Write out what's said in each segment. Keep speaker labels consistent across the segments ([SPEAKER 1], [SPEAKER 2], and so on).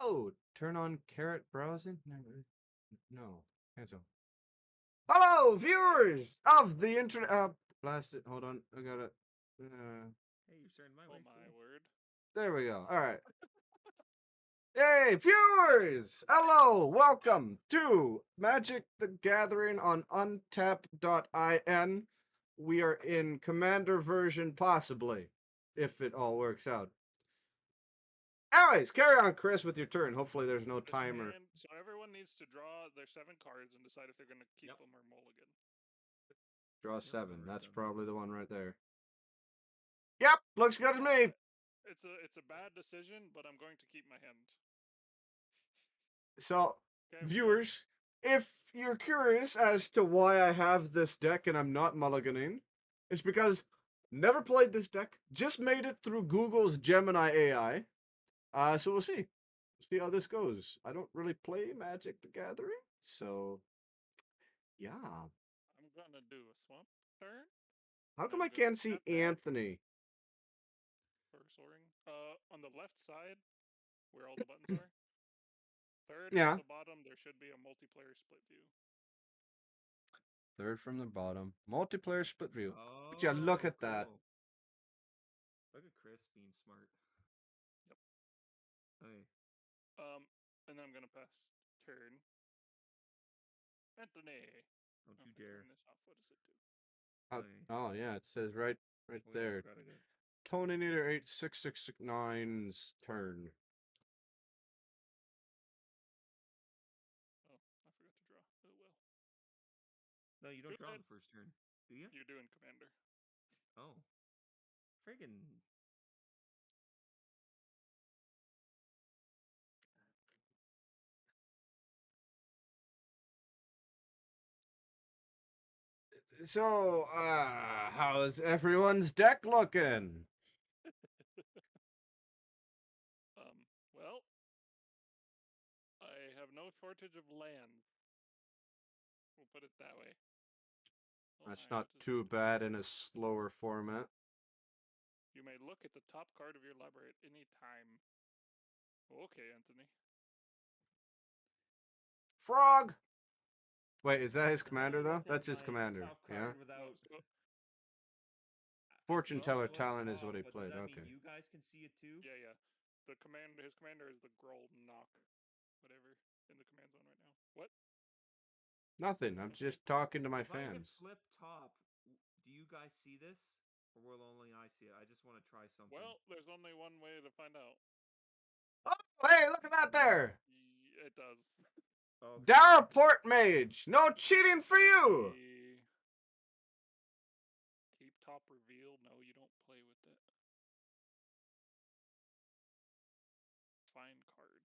[SPEAKER 1] Hello! Turn on carrot browsing? No. Cancel. Hello, viewers of the internet. Blast it. Hold on. I got it.
[SPEAKER 2] Hey, you're starting my way.
[SPEAKER 3] Oh my word.
[SPEAKER 1] There we go. All right. Hey, viewers! Hello! Welcome to Magic the Gathering on untap.in. We are in Commander version, possibly, if it all works out. Anyways, carry on, Chris, with your turn. Hopefully there's no timer.
[SPEAKER 3] So everyone needs to draw their 7 cards and decide if they're going to keep them or mulligan.
[SPEAKER 1] Draw 7.
[SPEAKER 2] right
[SPEAKER 1] That's
[SPEAKER 2] down.
[SPEAKER 1] probably the one right there. Yep, looks good to me.
[SPEAKER 3] It's a bad decision, but I'm going to keep my hand.
[SPEAKER 1] So,
[SPEAKER 3] Okay,
[SPEAKER 1] viewers, if you're curious as to why I have this deck and I'm not mulliganing, it's because never played this deck, just made it through Google's Gemini AI. So we'll see. See how this goes. I don't really play Magic the Gathering, so yeah.
[SPEAKER 3] I'm gonna do a swamp turn.
[SPEAKER 1] How come I can't see Anthony?
[SPEAKER 3] First soaring. On the left side, where all the buttons are. Third
[SPEAKER 1] Yeah.
[SPEAKER 3] from the bottom, there should be a multiplayer split view.
[SPEAKER 1] Third from the bottom. Multiplayer split view.
[SPEAKER 2] Oh,
[SPEAKER 1] Would you look at that?
[SPEAKER 2] cool. Look at Chris being smart.
[SPEAKER 3] Yep.
[SPEAKER 2] Okay.
[SPEAKER 3] And then I'm gonna pass turn. Anthony.
[SPEAKER 2] Don't you dare.
[SPEAKER 3] Turn this off. What does it do?
[SPEAKER 1] Oh yeah, it says right there. Tony Neater 86669's turn.
[SPEAKER 3] Oh, I forgot to draw. Oh well.
[SPEAKER 2] No, you don't draw on the first turn, do you?
[SPEAKER 3] You're doing Commander.
[SPEAKER 2] Oh. Friggin'.
[SPEAKER 1] So, how's everyone's deck looking?
[SPEAKER 3] Well, I have no shortage of land. We'll put it that way.
[SPEAKER 1] That's not too bad in a slower format.
[SPEAKER 3] You may look at the top card of your library at any time. Okay, Anthony.
[SPEAKER 1] Frog! Wait, is that his commander, though? That's his commander, yeah? Fortune Teller Talent is what he played, okay.
[SPEAKER 2] You guys can see it too?
[SPEAKER 3] Yeah. His commander is the Groll Knock. Whatever, in the command zone right now. What?
[SPEAKER 1] Nothing, I'm just talking to my fans.
[SPEAKER 2] If I hit flip top, do you guys see this? Or will only I see it? I just want to try something.
[SPEAKER 3] Well, there's only one way to find out.
[SPEAKER 1] Oh, hey, look at that there!
[SPEAKER 3] It does.
[SPEAKER 1] Okay. Dara Port Mage! No cheating for you!
[SPEAKER 3] Keep top reveal. No, you don't play with it. Find card.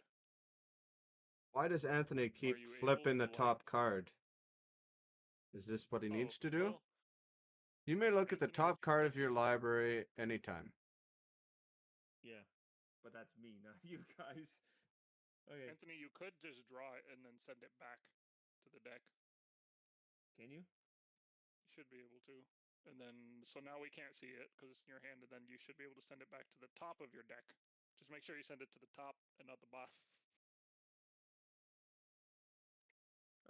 [SPEAKER 1] Why does Anthony keep flipping the top card? Is this what he needs to do? Well, you may look at the top card of your library anytime.
[SPEAKER 2] Yeah, but that's me, not you guys. Okay.
[SPEAKER 3] Anthony, you could just draw it and then send it back to the deck.
[SPEAKER 2] Can you?
[SPEAKER 3] You should be able to. And then, so now we can't see it because it's in your hand, and then you should be able to send it back to the top of your deck. Just make sure you send it to the top and not the bottom.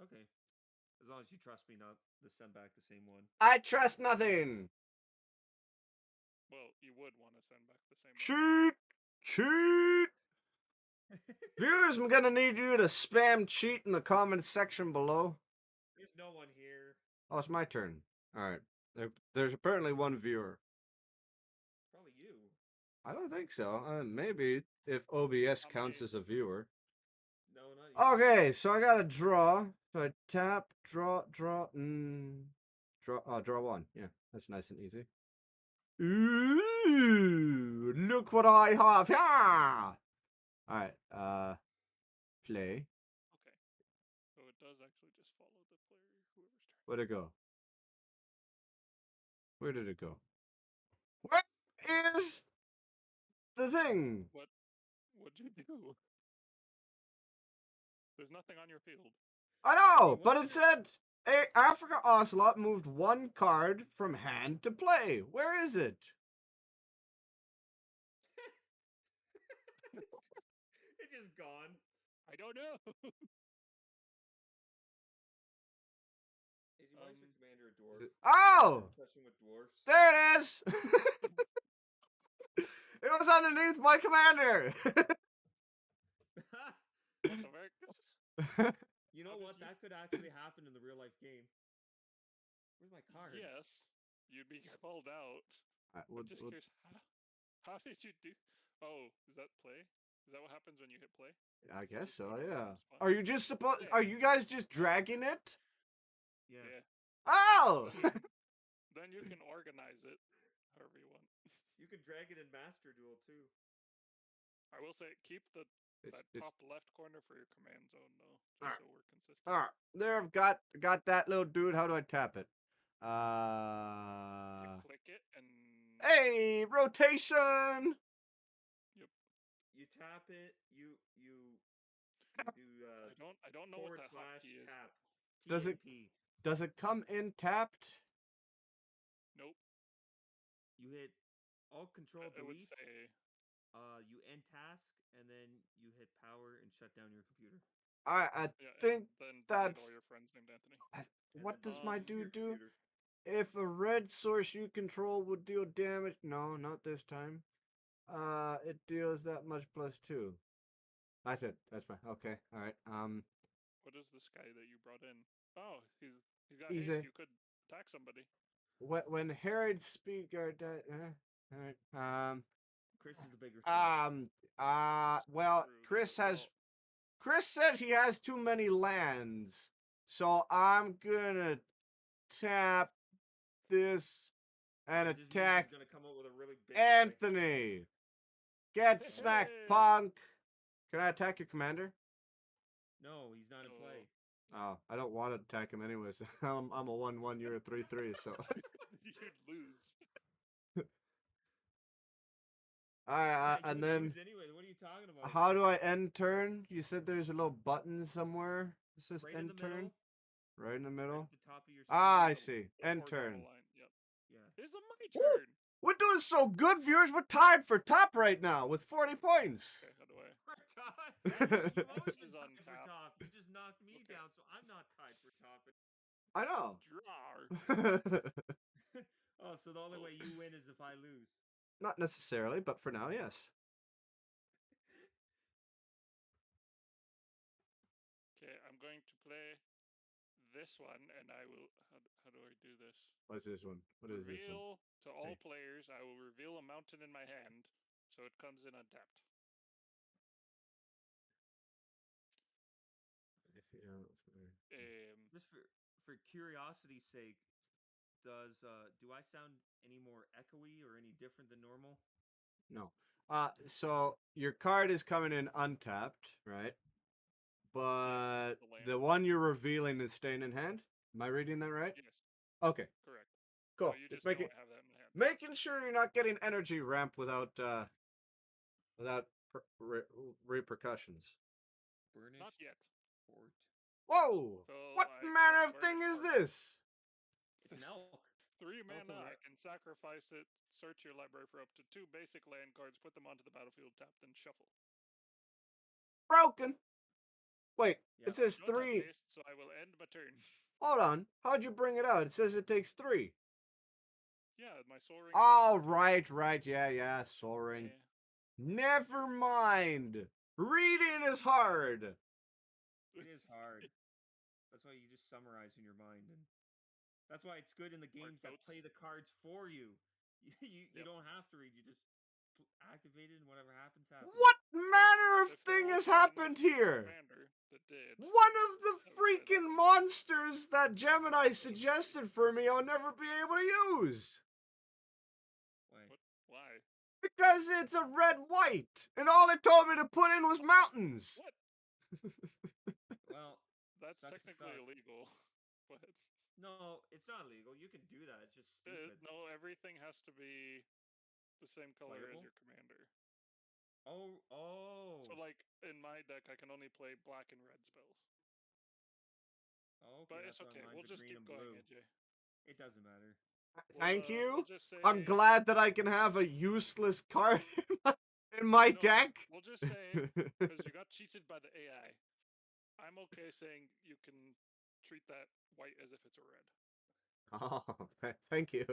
[SPEAKER 2] Okay. As long as you trust me not to send back the same one.
[SPEAKER 1] I trust nothing!
[SPEAKER 3] Well, you would want to send back the same one.
[SPEAKER 1] Cheat! Viewers, I'm gonna need you to spam cheat in the comments section below.
[SPEAKER 2] There's no one here.
[SPEAKER 1] Oh, it's my turn. Alright. There's apparently one viewer.
[SPEAKER 2] Probably you.
[SPEAKER 1] I don't think so. Maybe if OBS counts as a viewer.
[SPEAKER 2] No, not you.
[SPEAKER 1] Okay, so I gotta draw. So I tap, draw, draw 1. Yeah, that's nice and easy. Ooh, look what I have here! Alright, play.
[SPEAKER 3] Okay. So it does actually just follow the player, whoever's turn.
[SPEAKER 1] Where'd it go? Where did it go? Where is the thing?
[SPEAKER 3] What'd you do? There's nothing on your field.
[SPEAKER 1] I know, but it said Africa Ocelot moved 1 card from hand to play. Where is it?
[SPEAKER 2] It just gone.
[SPEAKER 3] I don't know.
[SPEAKER 2] AJ, why is your commander a dwarf?
[SPEAKER 1] Oh!
[SPEAKER 2] Obsession with dwarfs.
[SPEAKER 1] There it is! It was underneath my commander!
[SPEAKER 3] What the heck?
[SPEAKER 2] You know
[SPEAKER 3] How did
[SPEAKER 2] what?
[SPEAKER 3] you-
[SPEAKER 2] That could actually happen in the real life game. Where's my card?
[SPEAKER 3] Yes, you'd be called out. I'm just curious, how did you do? Oh, is that play? Is that what happens when you hit play?
[SPEAKER 1] I guess
[SPEAKER 3] Just
[SPEAKER 1] so,
[SPEAKER 3] put it
[SPEAKER 1] yeah.
[SPEAKER 3] on the spot?
[SPEAKER 1] Are you just supposed?
[SPEAKER 3] Yeah.
[SPEAKER 1] Are you guys just dragging it?
[SPEAKER 2] Yeah.
[SPEAKER 3] Yeah.
[SPEAKER 1] Oh!
[SPEAKER 3] Then you can organize it however you want.
[SPEAKER 2] You could drag it in Master Duel too.
[SPEAKER 3] I will say, keep that
[SPEAKER 1] it's,
[SPEAKER 3] top left corner for your command zone, though, just
[SPEAKER 1] Alright.
[SPEAKER 3] so we're consistent.
[SPEAKER 1] Alright, there I've got that little dude. How do I tap it?
[SPEAKER 3] You click it and
[SPEAKER 1] Hey, rotation!
[SPEAKER 2] You tap it. You do
[SPEAKER 3] I don't know what
[SPEAKER 2] forward
[SPEAKER 3] that
[SPEAKER 2] slash
[SPEAKER 3] hotkey is.
[SPEAKER 2] tap.
[SPEAKER 1] Does it-
[SPEAKER 2] TNP.
[SPEAKER 1] Does it come in tapped?
[SPEAKER 3] Nope.
[SPEAKER 2] You hit Alt Control
[SPEAKER 3] It would
[SPEAKER 2] Delete.
[SPEAKER 3] say
[SPEAKER 2] You end task, and then you hit power and shut down your computer.
[SPEAKER 1] Alright, I
[SPEAKER 3] yeah.
[SPEAKER 1] think
[SPEAKER 3] and then delete
[SPEAKER 1] that's-
[SPEAKER 3] all your friends named Anthony.
[SPEAKER 2] And
[SPEAKER 1] what
[SPEAKER 2] then
[SPEAKER 1] does my
[SPEAKER 2] delete your
[SPEAKER 1] dude do?
[SPEAKER 2] computer.
[SPEAKER 1] If a red source you control would deal damage, no, not this time. It deals that much +2. That's it. That's fine. Okay. All right.
[SPEAKER 3] What is this guy that you brought in? Oh, he's got
[SPEAKER 1] He's
[SPEAKER 3] haste.
[SPEAKER 1] a-
[SPEAKER 3] You could attack somebody.
[SPEAKER 1] When Harried speak or all right.
[SPEAKER 2] Chris is the bigger threat.
[SPEAKER 1] Well,
[SPEAKER 3] True,
[SPEAKER 1] Chris
[SPEAKER 3] but-
[SPEAKER 1] has.
[SPEAKER 3] well,
[SPEAKER 1] Chris said he has too many lands, so I'm gonna tap this and
[SPEAKER 2] It just means
[SPEAKER 1] attack
[SPEAKER 2] he's gonna come out with a really big guy.
[SPEAKER 1] Anthony. Get smacked,
[SPEAKER 3] Hey!
[SPEAKER 1] punk. Can I attack your commander?
[SPEAKER 2] No, he's not in
[SPEAKER 3] No.
[SPEAKER 2] play.
[SPEAKER 1] Oh, I don't want to attack him anyways. I'm a 1/1. You're a 3/3. So.
[SPEAKER 3] You'd lose.
[SPEAKER 1] Alright,
[SPEAKER 2] Yeah,
[SPEAKER 1] and
[SPEAKER 2] you would
[SPEAKER 1] then
[SPEAKER 2] lose anyway. What are you talking about?
[SPEAKER 1] how do I end turn? You said there's a little button somewhere. It says
[SPEAKER 2] Right in
[SPEAKER 1] end
[SPEAKER 2] the
[SPEAKER 1] turn.
[SPEAKER 2] middle.
[SPEAKER 1] Right in the
[SPEAKER 2] Right
[SPEAKER 1] middle.
[SPEAKER 2] at the top of your screen.
[SPEAKER 1] Ah, I
[SPEAKER 3] The-
[SPEAKER 1] see.
[SPEAKER 3] the
[SPEAKER 1] End
[SPEAKER 3] horizontal
[SPEAKER 1] turn.
[SPEAKER 3] line. Yep.
[SPEAKER 2] Yeah.
[SPEAKER 3] It's my
[SPEAKER 1] Woo!
[SPEAKER 3] turn.
[SPEAKER 1] We're doing so good, viewers. We're tied for top right now with 40 points.
[SPEAKER 3] Okay, how do I?
[SPEAKER 2] We're tied. You've always
[SPEAKER 3] This
[SPEAKER 2] been
[SPEAKER 3] is on
[SPEAKER 2] tied for
[SPEAKER 3] tap.
[SPEAKER 2] top. You just knocked me
[SPEAKER 3] Okay.
[SPEAKER 2] down, so I'm not tied for top.
[SPEAKER 1] I know.
[SPEAKER 3] Draw.
[SPEAKER 2] Oh, so the only way you win is if I lose.
[SPEAKER 1] Not necessarily, but for now, yes.
[SPEAKER 3] Okay, I'm going to play this one, and I will. How do I do this?
[SPEAKER 1] What's this one? What is this one?
[SPEAKER 3] Reveal to all
[SPEAKER 1] Okay.
[SPEAKER 3] players. I will reveal a mountain in my hand, so it comes in untapped.
[SPEAKER 1] If you don't.
[SPEAKER 2] Just for curiosity's sake, do I sound any more echoey or any different than normal?
[SPEAKER 1] No. So your card is coming in untapped, right? But
[SPEAKER 3] the land.
[SPEAKER 1] the one you're revealing is staying in hand. Am I reading that right?
[SPEAKER 3] Yes,
[SPEAKER 1] Okay,
[SPEAKER 3] correct.
[SPEAKER 1] cool.
[SPEAKER 3] So you
[SPEAKER 1] Just
[SPEAKER 3] just
[SPEAKER 1] making
[SPEAKER 3] don't have that in hand.
[SPEAKER 1] making sure you're not getting energy ramp without repercussions.
[SPEAKER 2] Burnished
[SPEAKER 3] Not yet.
[SPEAKER 2] Fort.
[SPEAKER 1] Whoa!
[SPEAKER 3] So
[SPEAKER 1] What
[SPEAKER 3] I
[SPEAKER 1] manner of
[SPEAKER 3] cast
[SPEAKER 1] thing is
[SPEAKER 3] Burnished Fort.
[SPEAKER 1] this?
[SPEAKER 2] It's an elk.
[SPEAKER 3] 3
[SPEAKER 2] Elk
[SPEAKER 3] mana. I
[SPEAKER 2] alert.
[SPEAKER 3] can sacrifice it. Search your library for up to 2 basic land cards. Put them onto the battlefield. Tap, then shuffle.
[SPEAKER 1] Broken. Wait,
[SPEAKER 2] Yeah.
[SPEAKER 1] it says
[SPEAKER 3] Don't have
[SPEAKER 1] 3.
[SPEAKER 3] haste, so I will end my turn.
[SPEAKER 1] Hold on. How'd you bring it out? It says it takes 3.
[SPEAKER 3] Yeah, my soul ring.
[SPEAKER 1] Oh, right. Yeah. Soaring.
[SPEAKER 3] Yeah.
[SPEAKER 1] Never mind. Reading is hard.
[SPEAKER 2] It is hard. That's why you just summarize in your mind, and that's why it's good in the games that
[SPEAKER 3] notes.
[SPEAKER 2] play the cards for you. You
[SPEAKER 3] Yep.
[SPEAKER 2] don't have to read. You just activate it, and whatever happens, happens.
[SPEAKER 1] What manner of
[SPEAKER 3] If
[SPEAKER 1] thing
[SPEAKER 3] there
[SPEAKER 1] has
[SPEAKER 3] was one
[SPEAKER 1] happened here?
[SPEAKER 3] Commander that did.
[SPEAKER 1] One of the
[SPEAKER 3] That would say that.
[SPEAKER 1] freaking monsters that Gemini suggested for me I'll never be able to use.
[SPEAKER 2] Wait.
[SPEAKER 3] What? Why?
[SPEAKER 1] Because it's a red-white, and all it told me to put in was mountains.
[SPEAKER 3] What?
[SPEAKER 2] Well,
[SPEAKER 3] That's
[SPEAKER 2] Sucks to
[SPEAKER 3] technically
[SPEAKER 2] suck.
[SPEAKER 3] illegal. But
[SPEAKER 2] no, it's not illegal. You can do that. It's just stupid.
[SPEAKER 3] no, everything has to be the same color
[SPEAKER 2] Playable?
[SPEAKER 3] as your commander.
[SPEAKER 2] Oh.
[SPEAKER 3] So, like in my deck, I can only play black and red spells.
[SPEAKER 2] Okay,
[SPEAKER 3] But
[SPEAKER 2] that's
[SPEAKER 3] it's
[SPEAKER 2] why
[SPEAKER 3] okay.
[SPEAKER 2] mine's
[SPEAKER 3] We'll
[SPEAKER 2] a
[SPEAKER 3] just
[SPEAKER 2] green
[SPEAKER 3] keep
[SPEAKER 2] and
[SPEAKER 3] going,
[SPEAKER 2] blue.
[SPEAKER 3] AJ.
[SPEAKER 2] It doesn't matter.
[SPEAKER 1] Thank you.
[SPEAKER 3] We'll just say
[SPEAKER 1] I'm glad that I can have a useless card in my In my
[SPEAKER 3] No,
[SPEAKER 1] deck?
[SPEAKER 3] we'll just say because you got cheated by the AI. I'm okay saying you can treat that white as if it's a red.
[SPEAKER 1] Oh, thank you.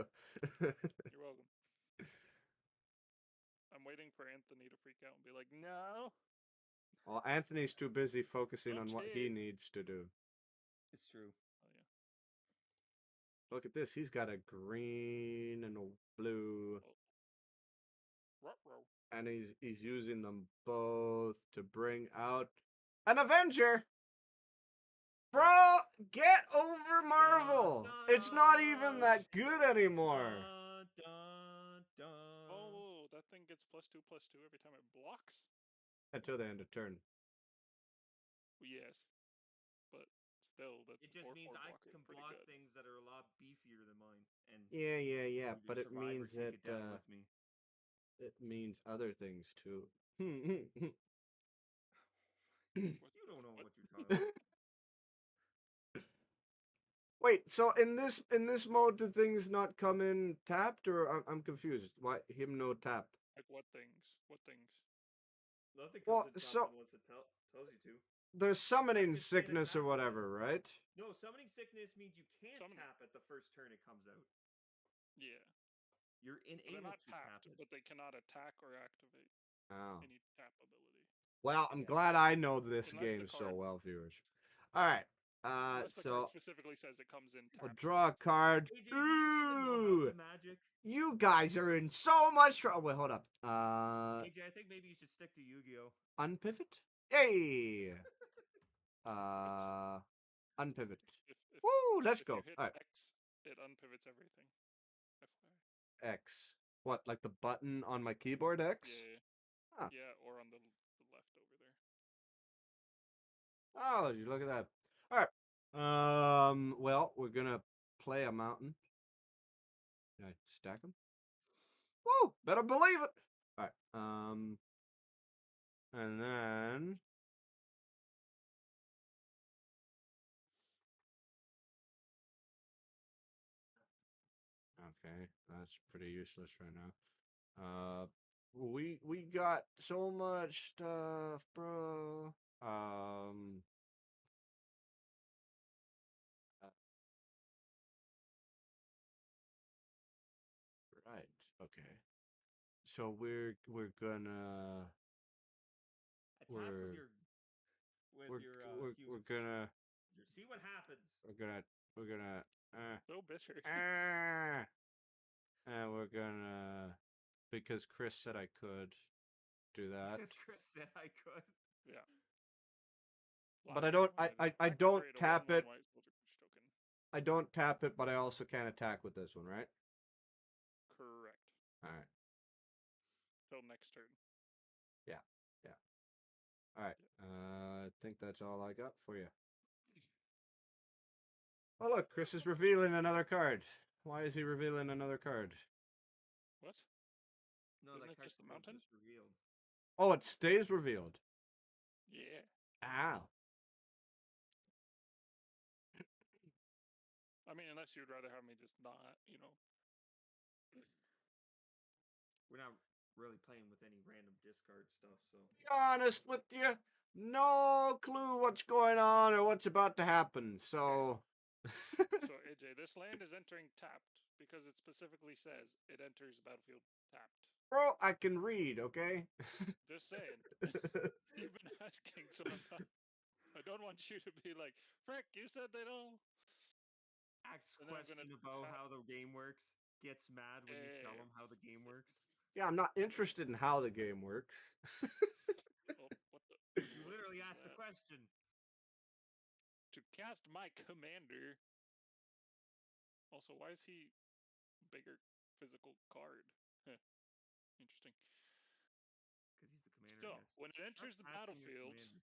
[SPEAKER 3] You're welcome. I'm waiting for Anthony to freak out and be like, "No."
[SPEAKER 1] Well, Anthony's too busy focusing
[SPEAKER 3] Don't
[SPEAKER 1] on what he
[SPEAKER 3] cheat.
[SPEAKER 1] needs to do.
[SPEAKER 2] It's true.
[SPEAKER 3] Oh yeah.
[SPEAKER 1] Look at this. He's got a green and a blue,
[SPEAKER 3] Oh. Ruh-roh.
[SPEAKER 1] and he's using them both to bring out an Avenger. Bro, get over Marvel. It's not even that good anymore.
[SPEAKER 2] Dun, dun.
[SPEAKER 3] Oh, that thing gets +2/+2 every time it blocks.
[SPEAKER 1] Until the end of turn.
[SPEAKER 3] Yes, but still, that's
[SPEAKER 2] It just
[SPEAKER 3] 4/4
[SPEAKER 2] means I
[SPEAKER 3] blocker.
[SPEAKER 2] can
[SPEAKER 3] Pretty
[SPEAKER 2] block
[SPEAKER 3] good.
[SPEAKER 2] things that are a lot beefier than mine, and
[SPEAKER 1] Yeah,
[SPEAKER 2] either
[SPEAKER 1] but it
[SPEAKER 2] survive or
[SPEAKER 1] means
[SPEAKER 2] take
[SPEAKER 1] that
[SPEAKER 2] it down with me.
[SPEAKER 1] it means other things too.
[SPEAKER 2] You don't know what you're talking about.
[SPEAKER 1] Wait, so in this mode, do things not come in tapped, or I'm confused? Why him no tap?
[SPEAKER 3] Like what things? What things?
[SPEAKER 2] Nothing
[SPEAKER 1] Well,
[SPEAKER 2] comes in top
[SPEAKER 1] so
[SPEAKER 2] unless it tells you to.
[SPEAKER 1] there's summoning
[SPEAKER 2] Just can't
[SPEAKER 1] sickness or
[SPEAKER 2] attack with it.
[SPEAKER 1] whatever, right?
[SPEAKER 2] No, summoning sickness means you can't
[SPEAKER 3] Summon-
[SPEAKER 2] tap at the first turn it comes out.
[SPEAKER 3] Yeah,
[SPEAKER 2] You're
[SPEAKER 3] but they're
[SPEAKER 2] unable
[SPEAKER 3] not
[SPEAKER 2] to tap
[SPEAKER 3] tapped,
[SPEAKER 2] it.
[SPEAKER 3] but they cannot attack or activate
[SPEAKER 1] Oh.
[SPEAKER 3] any tap ability.
[SPEAKER 1] Well, I'm
[SPEAKER 2] Yeah.
[SPEAKER 1] glad I know this
[SPEAKER 3] Unless the
[SPEAKER 1] game so
[SPEAKER 3] card-
[SPEAKER 1] well, viewers. All right.
[SPEAKER 3] Unless the card
[SPEAKER 1] So
[SPEAKER 3] specifically says it comes in
[SPEAKER 1] we'll
[SPEAKER 3] tapped.
[SPEAKER 1] draw a card.
[SPEAKER 2] AJ, do you even know how
[SPEAKER 1] Ooh,
[SPEAKER 2] to magic?
[SPEAKER 1] you guys are in so much trouble. Wait, hold up.
[SPEAKER 2] AJ, I think maybe you should stick to Yu-Gi-Oh.
[SPEAKER 1] Unpivot. Hey. Unpivot.
[SPEAKER 3] If
[SPEAKER 1] Woo, let's
[SPEAKER 3] if you
[SPEAKER 1] go.
[SPEAKER 3] hit
[SPEAKER 1] All right.
[SPEAKER 3] X, it unpivots everything. FYI.
[SPEAKER 1] X. What, like the button on my keyboard X?
[SPEAKER 3] Yeah,
[SPEAKER 1] Huh.
[SPEAKER 3] yeah, or on the left over there.
[SPEAKER 1] Oh, you look at that. All right. Well, we're gonna play a mountain. Can I stack them? Woo! Better believe it. All right. And then okay, that's pretty useless right now. We got so much stuff, bro. Uh, right. Okay. So we're gonna
[SPEAKER 2] Attack
[SPEAKER 1] we're
[SPEAKER 2] with your
[SPEAKER 1] we're
[SPEAKER 2] humans.
[SPEAKER 1] gonna
[SPEAKER 2] See what happens.
[SPEAKER 1] we're gonna
[SPEAKER 3] So bitter.
[SPEAKER 1] and we're gonna because Chris said I could do that.
[SPEAKER 2] Because Chris said I could.
[SPEAKER 3] Yeah.
[SPEAKER 1] But I don't I don't tap it.
[SPEAKER 3] White soldier push token.
[SPEAKER 1] I don't tap it, but I also can't attack with this one, right?
[SPEAKER 3] Correct.
[SPEAKER 1] All right.
[SPEAKER 3] Till next turn.
[SPEAKER 1] Yeah. All right. I think that's all I got for you. Oh look, Chris is revealing another card. Why is he revealing another card?
[SPEAKER 3] What?
[SPEAKER 2] No,
[SPEAKER 3] Isn't
[SPEAKER 2] that
[SPEAKER 3] it
[SPEAKER 2] card's
[SPEAKER 3] just the
[SPEAKER 2] still
[SPEAKER 3] mountain?
[SPEAKER 2] just revealed.
[SPEAKER 1] Oh, it stays revealed.
[SPEAKER 3] Yeah.
[SPEAKER 1] Ow.
[SPEAKER 3] I mean, unless you'd rather have me just not,
[SPEAKER 2] We're not really playing with any random discard stuff, so.
[SPEAKER 1] Be honest with you, no clue what's going on or what's about to happen. So.
[SPEAKER 3] So AJ, this land is entering tapped because it specifically says it enters battlefield tapped.
[SPEAKER 1] Bro, I can read, okay?
[SPEAKER 3] Just saying. You've been asking, so I don't want you to be like, frick, you said they don't.
[SPEAKER 2] Asks
[SPEAKER 3] And then I'm
[SPEAKER 2] question
[SPEAKER 3] gonna
[SPEAKER 2] about how the game works. Gets mad when you tell him how the game works.
[SPEAKER 1] Yeah, I'm not interested in how the game works.
[SPEAKER 3] Oh, what the?
[SPEAKER 2] You
[SPEAKER 3] What
[SPEAKER 2] literally
[SPEAKER 3] is
[SPEAKER 2] asked the
[SPEAKER 3] that?
[SPEAKER 2] question.
[SPEAKER 3] To cast my commander. Also, why is he bigger physical card? Interesting.
[SPEAKER 2] Because he's the commander,
[SPEAKER 3] So,
[SPEAKER 2] I guess.
[SPEAKER 3] when it enters the
[SPEAKER 2] Stop asking your
[SPEAKER 3] battlefield,
[SPEAKER 2] commander.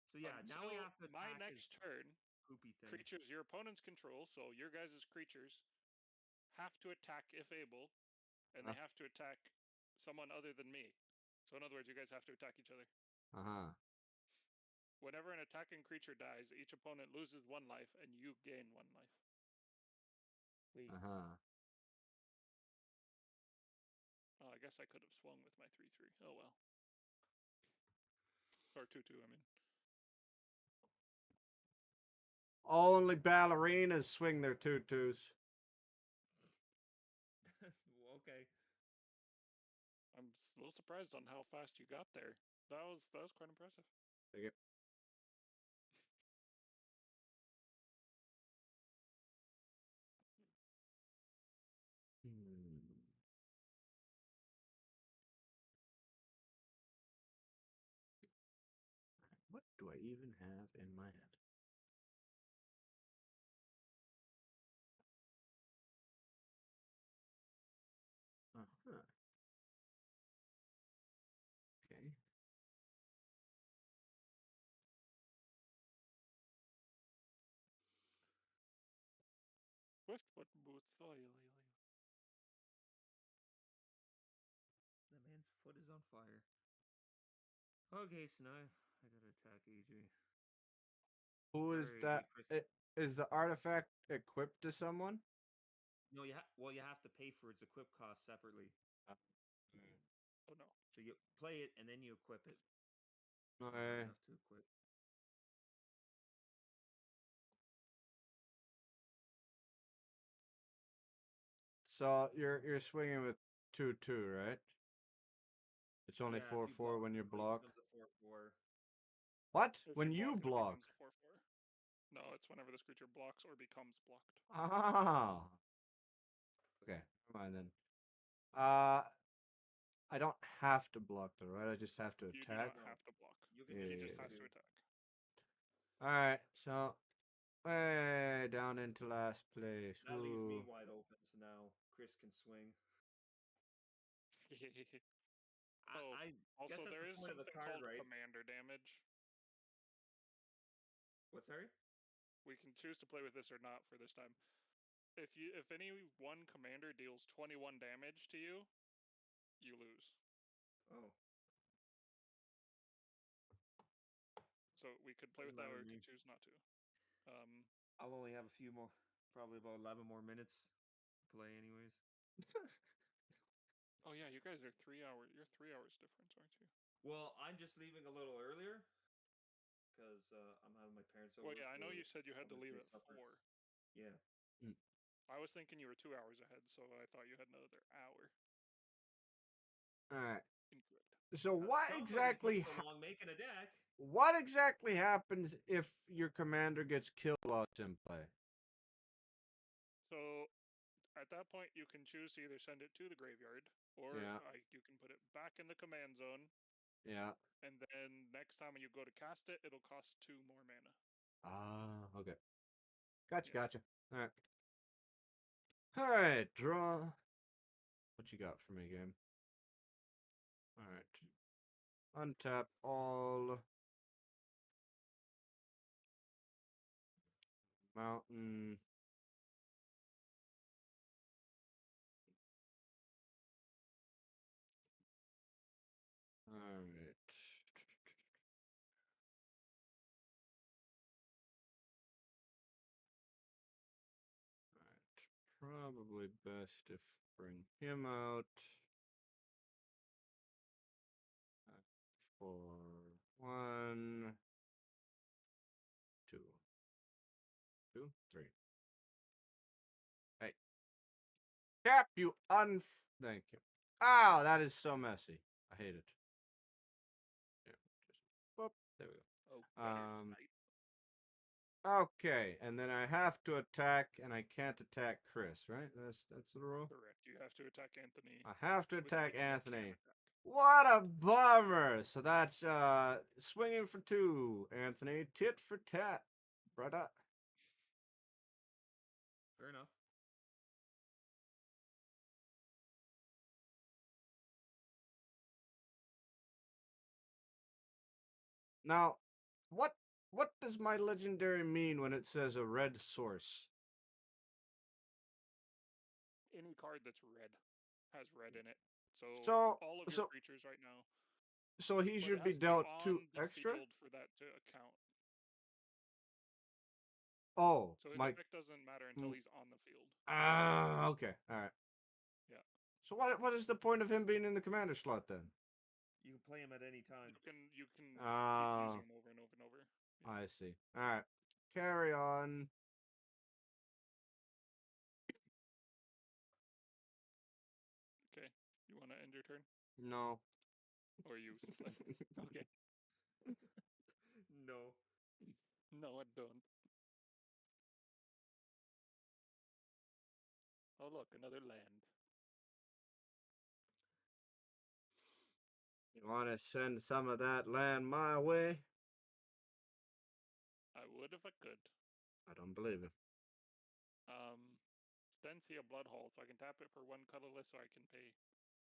[SPEAKER 2] So yeah, now we
[SPEAKER 3] until
[SPEAKER 2] have to
[SPEAKER 3] my
[SPEAKER 2] attack his
[SPEAKER 3] next turn,
[SPEAKER 2] poopy thing.
[SPEAKER 3] creatures your opponents control, so your guys' creatures, have to attack if able, and they have to attack someone other than me. So in other words, you guys have to attack each other.
[SPEAKER 1] Uh-huh.
[SPEAKER 3] Whenever an attacking creature dies, each opponent loses 1 life, and you gain 1 life.
[SPEAKER 2] Wait.
[SPEAKER 1] Uh-huh.
[SPEAKER 3] Oh, I guess I could have swung with my 3/3. Oh well. Or 2/2. I mean.
[SPEAKER 1] Only ballerinas swing their tutus.
[SPEAKER 2] Okay.
[SPEAKER 3] I'm a little surprised on how fast you got there. That was quite impressive.
[SPEAKER 1] Take it. What do I even have in my head? Uh-huh. Okay.
[SPEAKER 3] Swiftfoot boots. Oh,
[SPEAKER 2] That man's foot is on fire. Okay, so now I gotta attack AJ.
[SPEAKER 1] Who is
[SPEAKER 2] Sorry,
[SPEAKER 1] that?
[SPEAKER 2] AJ, Chris.
[SPEAKER 1] Is the artifact equipped to someone?
[SPEAKER 2] No, well, you have to pay for its equip cost separately.
[SPEAKER 3] Oh no.
[SPEAKER 2] So you play it and then you equip it.
[SPEAKER 1] Okay.
[SPEAKER 2] Enough to equip.
[SPEAKER 1] So you're swinging with 2/2, right? It's only
[SPEAKER 2] Yeah, if
[SPEAKER 1] 4/4
[SPEAKER 2] you
[SPEAKER 1] when you
[SPEAKER 2] it
[SPEAKER 1] block.
[SPEAKER 2] becomes a 4/4.
[SPEAKER 1] What?
[SPEAKER 3] If
[SPEAKER 1] When you
[SPEAKER 3] it
[SPEAKER 1] block?
[SPEAKER 3] becomes a 4/4. No, it's whenever this creature blocks or becomes blocked.
[SPEAKER 1] Ah. Okay, never mind then. I don't have to block though, right? I just have to
[SPEAKER 3] You do
[SPEAKER 1] attack.
[SPEAKER 3] not have to block.
[SPEAKER 2] You can
[SPEAKER 3] He
[SPEAKER 2] just
[SPEAKER 3] just has
[SPEAKER 2] attack.
[SPEAKER 3] to attack.
[SPEAKER 1] All right, so way down into last place.
[SPEAKER 2] That leaves me
[SPEAKER 1] Ooh.
[SPEAKER 2] wide open, so now Chris can swing.
[SPEAKER 3] Oh,
[SPEAKER 2] I guess
[SPEAKER 3] also
[SPEAKER 2] that's
[SPEAKER 3] there
[SPEAKER 2] the
[SPEAKER 3] is
[SPEAKER 2] point of the
[SPEAKER 3] something
[SPEAKER 2] card,
[SPEAKER 3] called
[SPEAKER 2] right?
[SPEAKER 3] commander damage.
[SPEAKER 2] What's sorry?
[SPEAKER 3] We can choose to play with this or not for this time. If any one commander deals 21 damage to you, you lose.
[SPEAKER 2] Oh,
[SPEAKER 3] So we could play
[SPEAKER 2] doesn't
[SPEAKER 3] with that,
[SPEAKER 2] matter
[SPEAKER 3] or
[SPEAKER 2] to
[SPEAKER 3] we
[SPEAKER 2] me.
[SPEAKER 3] could choose not to.
[SPEAKER 2] I'll only have a few more, probably about 11 more minutes to play, anyways.
[SPEAKER 3] Oh yeah, you guys are 3 hours. You're 3 hours difference, aren't you?
[SPEAKER 2] Well, I'm just leaving a little earlier because I'm having my parents over
[SPEAKER 3] Well, yeah, I know
[SPEAKER 2] for
[SPEAKER 3] you said you had to
[SPEAKER 2] Mother's
[SPEAKER 3] leave
[SPEAKER 2] Day
[SPEAKER 3] at
[SPEAKER 2] suppers.
[SPEAKER 3] 4.
[SPEAKER 2] Yeah.
[SPEAKER 3] I was thinking you were 2 hours ahead, so I thought you had another hour.
[SPEAKER 1] All right.
[SPEAKER 3] Incorrect.
[SPEAKER 1] So
[SPEAKER 2] Somebody took so long making a deck.
[SPEAKER 1] what exactly happens if your commander gets killed while it's in play?
[SPEAKER 3] So at that point, you can choose to either send it to the graveyard, or
[SPEAKER 1] Yeah.
[SPEAKER 3] you can put it back in the command zone,
[SPEAKER 1] Yeah.
[SPEAKER 3] and then next time when you go to cast it, it'll cost 2 more mana.
[SPEAKER 1] Ah, okay. Gotcha,
[SPEAKER 3] Yeah.
[SPEAKER 1] gotcha. All right. All right, draw. What you got for me, game? All right. Untap all. Mountain. All right. Probably best if bring him out for 1, 2, 2, 3. Hey, Cap, you Thank you. Oh, that is so messy. I hate it. Yeah, just whoop. There we go.
[SPEAKER 3] Oh, got your knight.
[SPEAKER 1] Okay, and then I have to attack, and I can't attack Chris, right? That's the rule.
[SPEAKER 3] Correct. You have to attack Anthony.
[SPEAKER 1] I have to
[SPEAKER 3] with
[SPEAKER 1] attack
[SPEAKER 3] anything you can't
[SPEAKER 1] Anthony.
[SPEAKER 3] attack.
[SPEAKER 1] What a bummer! So that's swinging for 2, Anthony. Tit for tat, brother.
[SPEAKER 2] Fair enough.
[SPEAKER 1] Now, what does my legendary mean when it says a red source?
[SPEAKER 3] Any card that's red has red in it. So,
[SPEAKER 1] So
[SPEAKER 3] all of your
[SPEAKER 1] so
[SPEAKER 3] creatures right now.
[SPEAKER 1] so he
[SPEAKER 3] But it
[SPEAKER 1] should be
[SPEAKER 3] has to be
[SPEAKER 1] dealt 2
[SPEAKER 3] on the
[SPEAKER 1] extra?
[SPEAKER 3] field for that to account.
[SPEAKER 1] Oh,
[SPEAKER 3] So his
[SPEAKER 1] my
[SPEAKER 3] effect doesn't matter until he's on the field.
[SPEAKER 1] okay. All right.
[SPEAKER 3] Yeah.
[SPEAKER 1] So what is the point of him being in the commander slot then?
[SPEAKER 2] You can play him at any time.
[SPEAKER 3] You can keep
[SPEAKER 1] Oh,
[SPEAKER 3] using him over and over and over.
[SPEAKER 1] I see. All right, carry on.
[SPEAKER 3] Okay. You want to end your turn?
[SPEAKER 1] No.
[SPEAKER 3] Or you, Flynn? Okay.
[SPEAKER 2] No.
[SPEAKER 3] No, I don't. Oh, look, another land.
[SPEAKER 1] You want to send some of that land my way?
[SPEAKER 3] I would if I could.
[SPEAKER 1] I don't believe it.
[SPEAKER 3] Stensia Blood Hall, so I can tap it for 1 colorless, so I can pay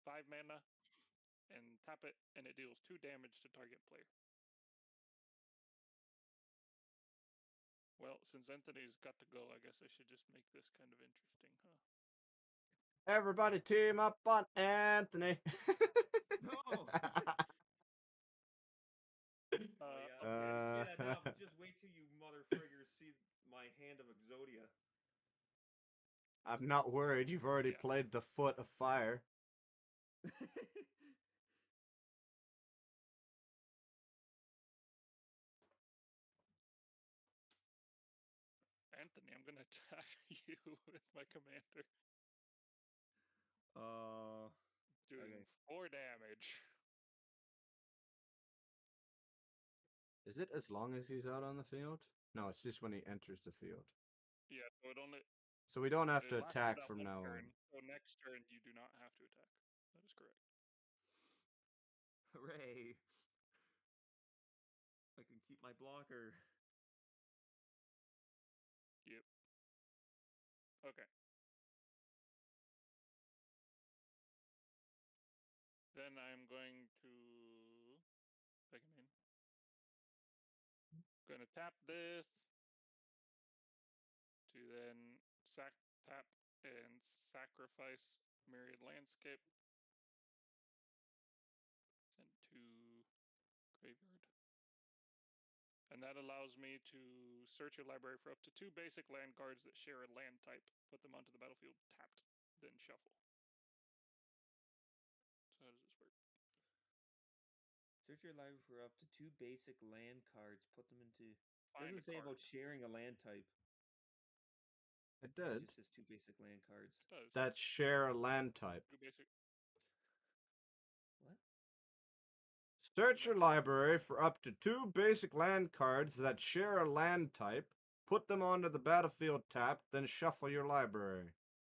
[SPEAKER 3] 5 mana and tap it, and it deals 2 damage to target player. Well, since Anthony's got to go, I guess I should just make this kind of interesting, huh?
[SPEAKER 1] Everybody team up on Anthony.
[SPEAKER 2] No.
[SPEAKER 3] Okay.
[SPEAKER 2] I just say that now, but just wait till you motherfriggers see my hand of Exodia.
[SPEAKER 1] I'm not worried. You've already
[SPEAKER 3] Yeah.
[SPEAKER 1] played the Foot of Fire.
[SPEAKER 3] Anthony, I'm gonna attack you with my commander, doing
[SPEAKER 2] Okay.
[SPEAKER 3] 4 damage.
[SPEAKER 1] Is it as long as he's out on the field? No, it's just when he enters the field.
[SPEAKER 3] Yeah, so it only
[SPEAKER 1] So we don't have
[SPEAKER 3] it
[SPEAKER 1] to
[SPEAKER 3] lasts for
[SPEAKER 1] attack
[SPEAKER 3] that
[SPEAKER 1] from
[SPEAKER 3] 1
[SPEAKER 1] now on.
[SPEAKER 3] turn. So next turn you do not have to attack. That is correct.
[SPEAKER 2] Hooray. I can keep my blocker.
[SPEAKER 3] Yep. Okay. Then I'm going to second in. Gonna tap this to then tap and sacrifice Myriad Landscape. Send to graveyard. And that allows me to search your library for up to 2 basic land cards that share a land type. Put them onto the battlefield tapped, then shuffle. So how does this work?
[SPEAKER 2] Search your library for up to 2 basic land cards. Put them into.
[SPEAKER 3] Find
[SPEAKER 2] Doesn't
[SPEAKER 3] a
[SPEAKER 2] say
[SPEAKER 3] card.
[SPEAKER 2] about sharing a land type.
[SPEAKER 1] It
[SPEAKER 2] It
[SPEAKER 1] did.
[SPEAKER 2] just says 2 basic land cards.
[SPEAKER 3] It does.
[SPEAKER 1] That share a land type.
[SPEAKER 3] 2 basic.
[SPEAKER 2] What?
[SPEAKER 1] Search your library for up to 2 basic land cards that share a land type. Put them onto the battlefield tapped, then shuffle your library.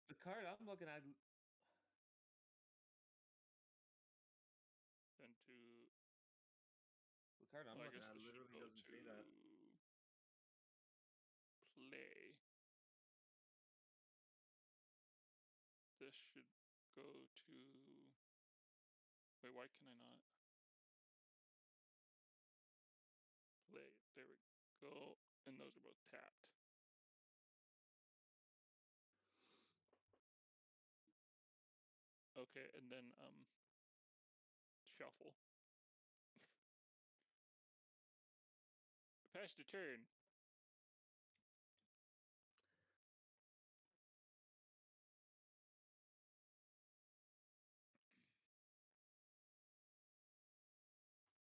[SPEAKER 2] The card I'm looking at.
[SPEAKER 3] Then to.
[SPEAKER 2] The card I'm
[SPEAKER 3] Well, I
[SPEAKER 2] looking
[SPEAKER 3] guess
[SPEAKER 2] at
[SPEAKER 3] this should
[SPEAKER 2] literally
[SPEAKER 3] go
[SPEAKER 2] doesn't
[SPEAKER 3] to
[SPEAKER 2] say that.
[SPEAKER 3] play. This should go to. Wait, why can I not? Play. There we go. And those are both tapped. Okay, and then shuffle. Pass the turn.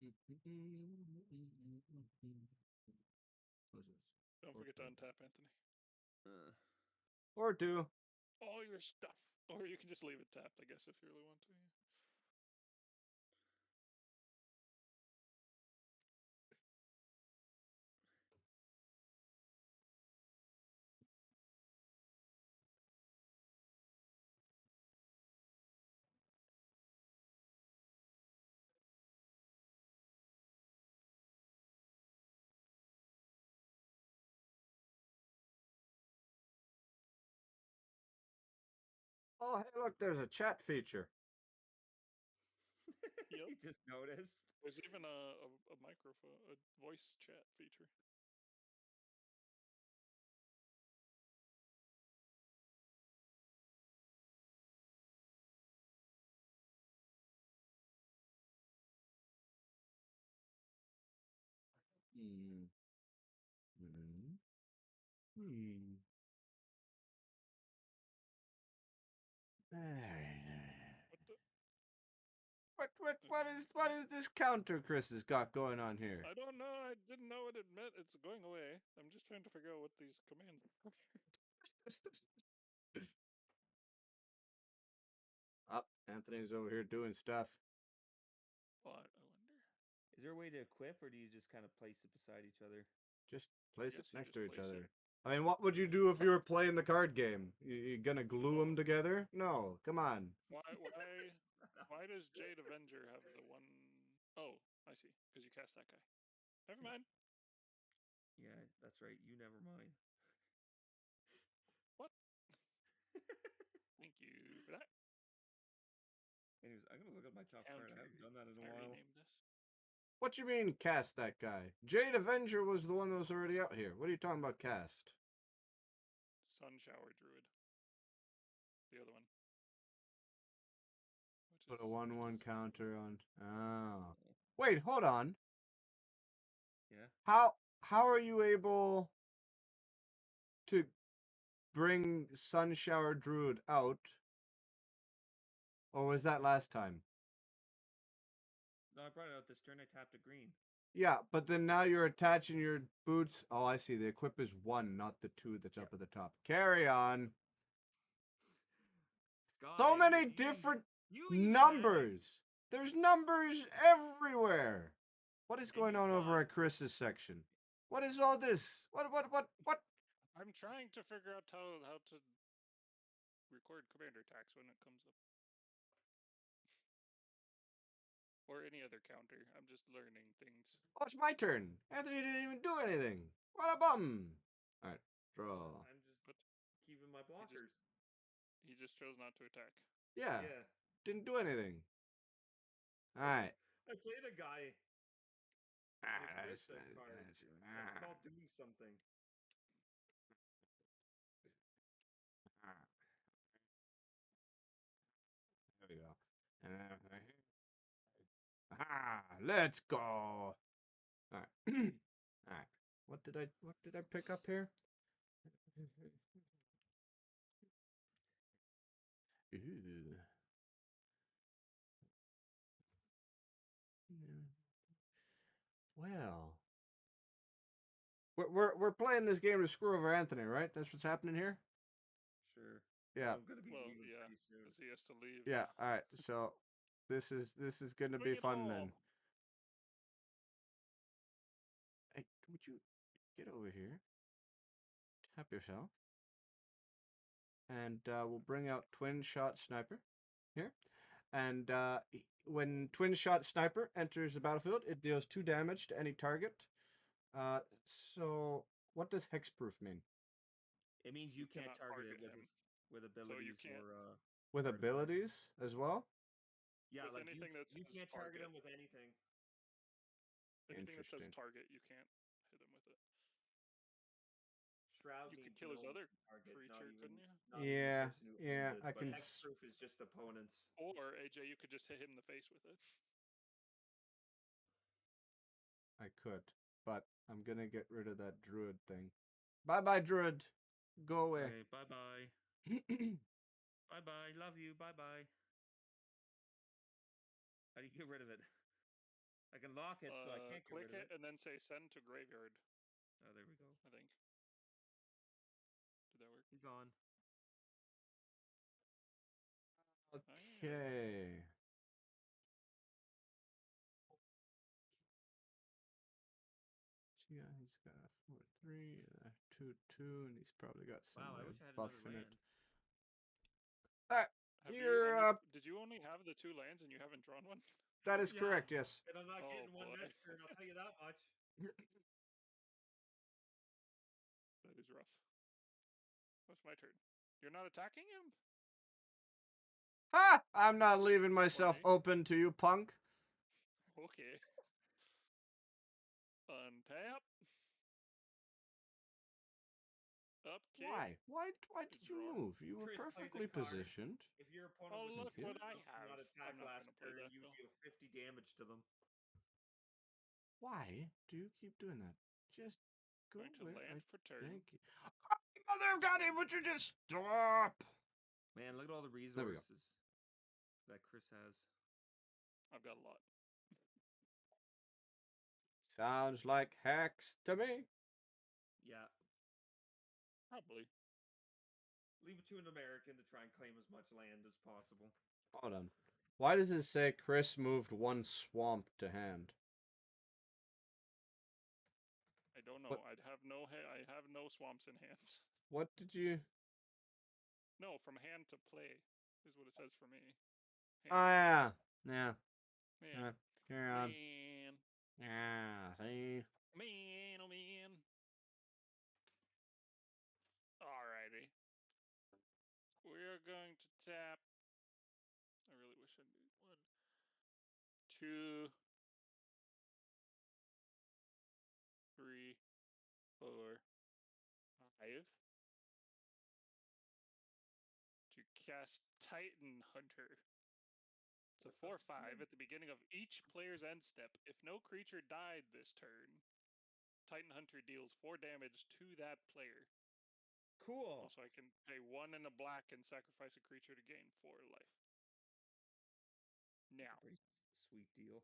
[SPEAKER 1] What's this?
[SPEAKER 3] Don't forget to untap, Anthony.
[SPEAKER 1] Or do.
[SPEAKER 3] All your stuff. Or you can just leave it tapped, I guess, if you really want to.
[SPEAKER 1] Oh, hey, look, there's a chat feature.
[SPEAKER 3] Yep.
[SPEAKER 2] You just noticed.
[SPEAKER 3] There's even a microphone, a voice chat feature.
[SPEAKER 1] Hmm. Hmm. What is this counter Chris has got going on here?
[SPEAKER 3] I don't know. I didn't know what it meant. It's going away. I'm just trying to figure out what these commands are.
[SPEAKER 1] Oh, Anthony's over here doing stuff.
[SPEAKER 3] What? I wonder.
[SPEAKER 2] Is there a way to equip, or do you just kind of place it beside each other?
[SPEAKER 1] Just place it
[SPEAKER 3] Guess you
[SPEAKER 1] next
[SPEAKER 3] just
[SPEAKER 1] to each
[SPEAKER 3] place
[SPEAKER 1] other.
[SPEAKER 3] it.
[SPEAKER 1] I mean, what would you do if you were playing the card game? You gonna glue them together? No, come on.
[SPEAKER 3] Why does Jade Avenger have the one? Oh, I see. Because you cast that guy. Never mind.
[SPEAKER 2] Yeah, that's right. You never mind.
[SPEAKER 3] What? Thank you for that.
[SPEAKER 2] Anyways, I'm gonna look at my top card. I haven't done that in a
[SPEAKER 3] I
[SPEAKER 2] while.
[SPEAKER 3] renamed this.
[SPEAKER 1] What you mean cast that guy? Jade Avenger was the one that was already out here. What are you talking about cast?
[SPEAKER 3] Sun Shower Druid. The other one.
[SPEAKER 1] Put a 1/1 counter on. Oh. Wait, hold on.
[SPEAKER 2] Yeah.
[SPEAKER 1] How are you able to bring Sun Shower Druid out? Or was that last time?
[SPEAKER 2] No, I brought it out this turn. I tapped a green.
[SPEAKER 1] Yeah, but then now you're attaching your boots. Oh, I see. The equip is 1, not the 2 that's up at the top. Carry on.
[SPEAKER 2] Sky,
[SPEAKER 1] So many different numbers. There's numbers everywhere. What is going on over at Chris's section? What is all this? What?
[SPEAKER 3] I'm trying to figure out how to record commander attacks when it comes up. Or any other counter. I'm just learning things.
[SPEAKER 1] Oh, it's my turn. Anthony didn't even do anything. What a bum. All right, draw.
[SPEAKER 2] I'm just keeping my blockers.
[SPEAKER 3] He just chose not to attack.
[SPEAKER 1] Yeah. Didn't do anything. All right.
[SPEAKER 2] I played a guy.
[SPEAKER 1] That's
[SPEAKER 2] called doing something.
[SPEAKER 1] There we go. Let's go. All right. All right. What did I pick up here? Ooh. Well, we're playing this game to screw over Anthony, right? That's what's happening here.
[SPEAKER 2] Sure.
[SPEAKER 1] Yeah.
[SPEAKER 2] I'm gonna be leaving pretty soon.
[SPEAKER 3] Because he has to leave.
[SPEAKER 1] Yeah. All right. So this is gonna be fun then. Hey, would you get over here? Tap yourself, and we'll bring out Twin Shot Sniper here. And when Twin Shot Sniper enters the battlefield, it deals 2 damage to any target. So what does hexproof mean?
[SPEAKER 2] It means you can't target it with abilities or
[SPEAKER 1] with abilities as well.
[SPEAKER 2] Yeah,
[SPEAKER 3] with
[SPEAKER 2] like
[SPEAKER 3] anything
[SPEAKER 2] you can't target him with anything.
[SPEAKER 3] Anything that says target, you can't hit him with it.
[SPEAKER 2] Shroud
[SPEAKER 3] you could kill his other
[SPEAKER 2] target,
[SPEAKER 3] creature, couldn't you?
[SPEAKER 1] Yeah, I can.
[SPEAKER 2] Hexproof is just opponents.
[SPEAKER 3] Or AJ, you could just hit him in the face with it.
[SPEAKER 1] I could, but I'm gonna get rid of that druid thing. Bye bye, druid. Go away.
[SPEAKER 2] Okay, bye bye. Bye bye. Love you. Bye bye. How do you get rid of it? I can lock it, so I can't get rid of it.
[SPEAKER 3] Click it and then say send to graveyard.
[SPEAKER 2] Oh, there we go.
[SPEAKER 3] I think. Did that work?
[SPEAKER 2] He's gone.
[SPEAKER 1] Okay. Yeah, he's got a 4/3, 2/2, and he's probably got some
[SPEAKER 2] I wish I had
[SPEAKER 1] buff
[SPEAKER 2] another
[SPEAKER 1] in it.
[SPEAKER 2] land.
[SPEAKER 3] Did you only have the 2 lands and you haven't drawn one?
[SPEAKER 1] That is correct, yes.
[SPEAKER 2] And I'm not getting one next turn, I'll tell you that much.
[SPEAKER 3] That is rough. What's my turn? You're not attacking him?
[SPEAKER 1] Ha! I'm not leaving myself open to you, punk.
[SPEAKER 3] Okay. Untap. Upkeep.
[SPEAKER 1] Why did you move? You were perfectly positioned.
[SPEAKER 2] If your opponent
[SPEAKER 3] look what I have.
[SPEAKER 2] Not attack last turn, you deal 50 damage to them.
[SPEAKER 1] Why do you keep doing that? Just go
[SPEAKER 3] going to land for turn.
[SPEAKER 1] Thank you. Oh, mother of God, would you just stop?
[SPEAKER 2] Man, look at all the resources that Chris has.
[SPEAKER 3] I've got a lot.
[SPEAKER 1] Sounds like hacks to me.
[SPEAKER 2] Yeah.
[SPEAKER 3] Probably.
[SPEAKER 2] Leave it to an American to try and claim as much land as possible.
[SPEAKER 1] Hold on. Why does it say Chris moved one swamp to hand?
[SPEAKER 3] I don't know.
[SPEAKER 1] What?
[SPEAKER 3] I have no swamps in hand.
[SPEAKER 1] What did you?
[SPEAKER 3] No, from hand to play is what it says for me.
[SPEAKER 1] Oh
[SPEAKER 3] Hand
[SPEAKER 1] yeah.
[SPEAKER 3] Man.
[SPEAKER 1] Carry on.
[SPEAKER 3] Man.
[SPEAKER 1] Yeah. See.
[SPEAKER 3] Man, oh man. Alrighty. We're going to tap. I really wish I knew. 1, 2, 3, 4, 5. To cast Titan Hunter. It's a 4/5 at the beginning of each player's end step. If no creature died this turn, Titan Hunter deals 4 damage to that player.
[SPEAKER 2] Cool.
[SPEAKER 3] Also, I can pay 1 and a black and sacrifice a creature to gain 4 life. Now.
[SPEAKER 2] Pretty sweet deal.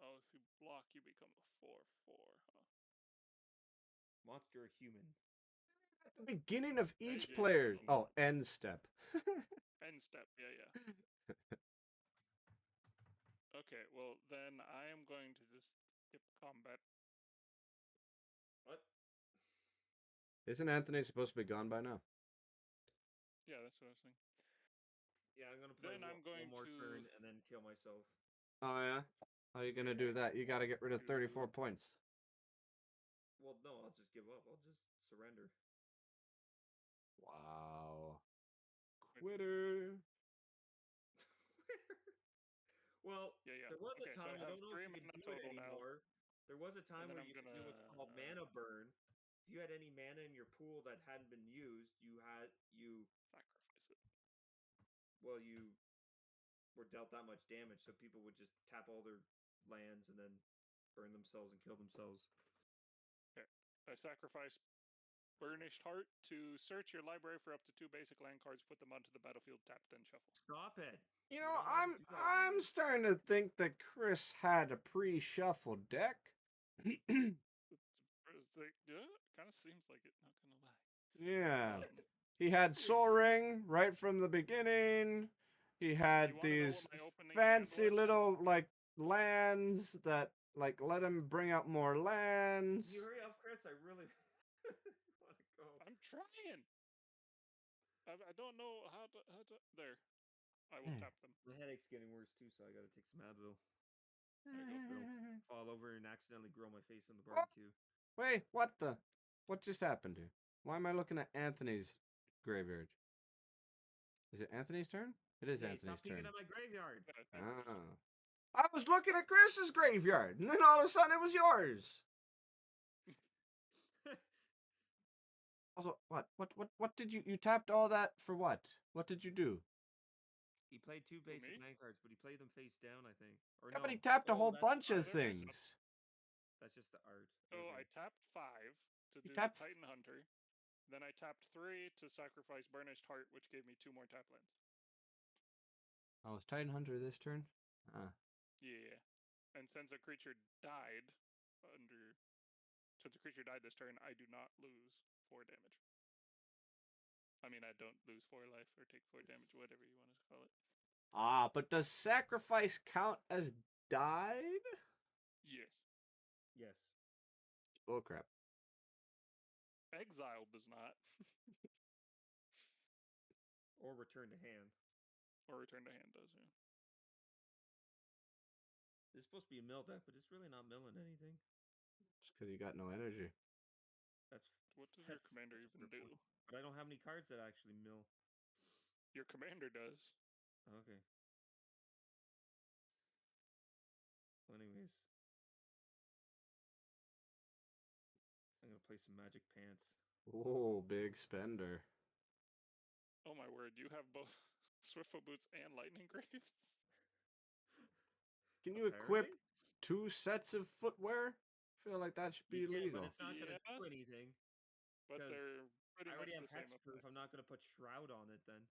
[SPEAKER 3] Oh, if you block, you become a 4/4, huh?
[SPEAKER 2] Monster or human?
[SPEAKER 1] At the beginning of each
[SPEAKER 3] AJ,
[SPEAKER 1] player's
[SPEAKER 3] no.
[SPEAKER 1] end step.
[SPEAKER 3] End step, yeah. Okay, well, then I am going to just skip combat.
[SPEAKER 2] What?
[SPEAKER 1] Isn't Anthony supposed to be gone by now?
[SPEAKER 3] Yeah, that's what I was thinking.
[SPEAKER 2] Yeah, I'm gonna play
[SPEAKER 3] Then I'm going
[SPEAKER 2] one more
[SPEAKER 3] to.
[SPEAKER 2] turn and then kill myself.
[SPEAKER 1] Oh yeah. How are you gonna do that? You gotta get rid of 34 points.
[SPEAKER 2] Well, no, I'll just give up. I'll just surrender.
[SPEAKER 1] Wow. Quitter.
[SPEAKER 2] Well,
[SPEAKER 3] Yeah.
[SPEAKER 2] there was
[SPEAKER 3] Okay,
[SPEAKER 2] a
[SPEAKER 3] so I
[SPEAKER 2] time, I
[SPEAKER 3] have
[SPEAKER 2] don't know if
[SPEAKER 3] 3
[SPEAKER 2] you can
[SPEAKER 3] mana
[SPEAKER 2] do it
[SPEAKER 3] total now.
[SPEAKER 2] anymore. There was a time
[SPEAKER 3] then
[SPEAKER 2] where
[SPEAKER 3] I'm
[SPEAKER 2] you could
[SPEAKER 3] gonna,
[SPEAKER 2] do what's called mana burn. If you had any mana in your pool that hadn't been used, you
[SPEAKER 3] sacrifice it.
[SPEAKER 2] well, you were dealt that much damage, so people would just tap all their lands and then burn themselves and kill themselves.
[SPEAKER 3] Okay. I sacrifice Burnished Heart to search your library for up to 2 basic land cards, put them onto the battlefield, tap, then shuffle.
[SPEAKER 2] Stop it.
[SPEAKER 1] You
[SPEAKER 2] You're
[SPEAKER 1] know,
[SPEAKER 2] not allowed to do that
[SPEAKER 1] I'm
[SPEAKER 2] anymore.
[SPEAKER 1] starting to think that Chris had a pre-shuffled deck.
[SPEAKER 3] Yeah, kind of seems like it, not gonna lie.
[SPEAKER 1] Yeah. He had Soul Ring right from the beginning. He had
[SPEAKER 3] You wanna know
[SPEAKER 1] these
[SPEAKER 3] what my opening hand
[SPEAKER 1] fancy
[SPEAKER 3] was?
[SPEAKER 1] little like lands that like let him bring out more lands.
[SPEAKER 2] Can you hurry up, Chris? I really want to go.
[SPEAKER 3] I'm trying. I don't know how to. There. I will tap them.
[SPEAKER 2] My headache's getting worse too, so I gotta take some Advil.
[SPEAKER 3] There you go.
[SPEAKER 2] Don't fall over and accidentally grill my face in the barbecue.
[SPEAKER 1] Wait, what the? What just happened here? Why am I looking at Anthony's graveyard? Is it Anthony's turn? It is
[SPEAKER 2] Hey,
[SPEAKER 1] Anthony's
[SPEAKER 2] stop peeking
[SPEAKER 1] turn.
[SPEAKER 2] at my graveyard.
[SPEAKER 1] Ah. I was looking at Chris's graveyard, and then all of a sudden it was yours. Also, what did you tapped all that for what? What did you do?
[SPEAKER 2] He played 2 basic
[SPEAKER 3] me?
[SPEAKER 2] land cards, but he played them face down, I think. Or
[SPEAKER 1] Yeah,
[SPEAKER 2] no.
[SPEAKER 1] but he tapped a whole
[SPEAKER 2] that's
[SPEAKER 1] bunch of
[SPEAKER 2] art.
[SPEAKER 1] things.
[SPEAKER 2] That's just the art.
[SPEAKER 3] So
[SPEAKER 2] Okay.
[SPEAKER 3] I tapped 5 to
[SPEAKER 1] You
[SPEAKER 3] do
[SPEAKER 1] tapped-
[SPEAKER 3] the Titan Hunter. Then I tapped 3 to sacrifice Burnished Heart, which gave me 2 more tap lands.
[SPEAKER 1] Oh, is Titan Hunter this turn? Ah.
[SPEAKER 3] Yeah. And since a creature died this turn, I do not lose 4 damage. I mean, I don't lose 4 life or take 4 damage, whatever you want to call it.
[SPEAKER 1] Ah, but does sacrifice count as died?
[SPEAKER 3] Yes.
[SPEAKER 2] Yes.
[SPEAKER 1] Oh crap.
[SPEAKER 3] Exile does not.
[SPEAKER 2] Or return to hand.
[SPEAKER 3] Or return to hand does, yeah.
[SPEAKER 2] This is supposed to be a mill deck, but it's really not milling anything.
[SPEAKER 1] It's because you got no energy.
[SPEAKER 3] What does your commander even do?
[SPEAKER 2] But I don't have any cards that actually mill.
[SPEAKER 3] Your commander does.
[SPEAKER 2] Okay. Well, anyways. I'm gonna play some Magic Pants.
[SPEAKER 1] Oh, big spender.
[SPEAKER 3] Oh my word, you have both Swiftfoot Boots and Lightning Greaves?
[SPEAKER 1] Can you equip 2 sets of footwear? I feel like that should be legal.
[SPEAKER 2] But it's not gonna do anything.
[SPEAKER 3] But they're pretty
[SPEAKER 2] I already
[SPEAKER 3] much
[SPEAKER 2] have
[SPEAKER 3] the same
[SPEAKER 2] hexproof. I'm not gonna put Shroud on it then.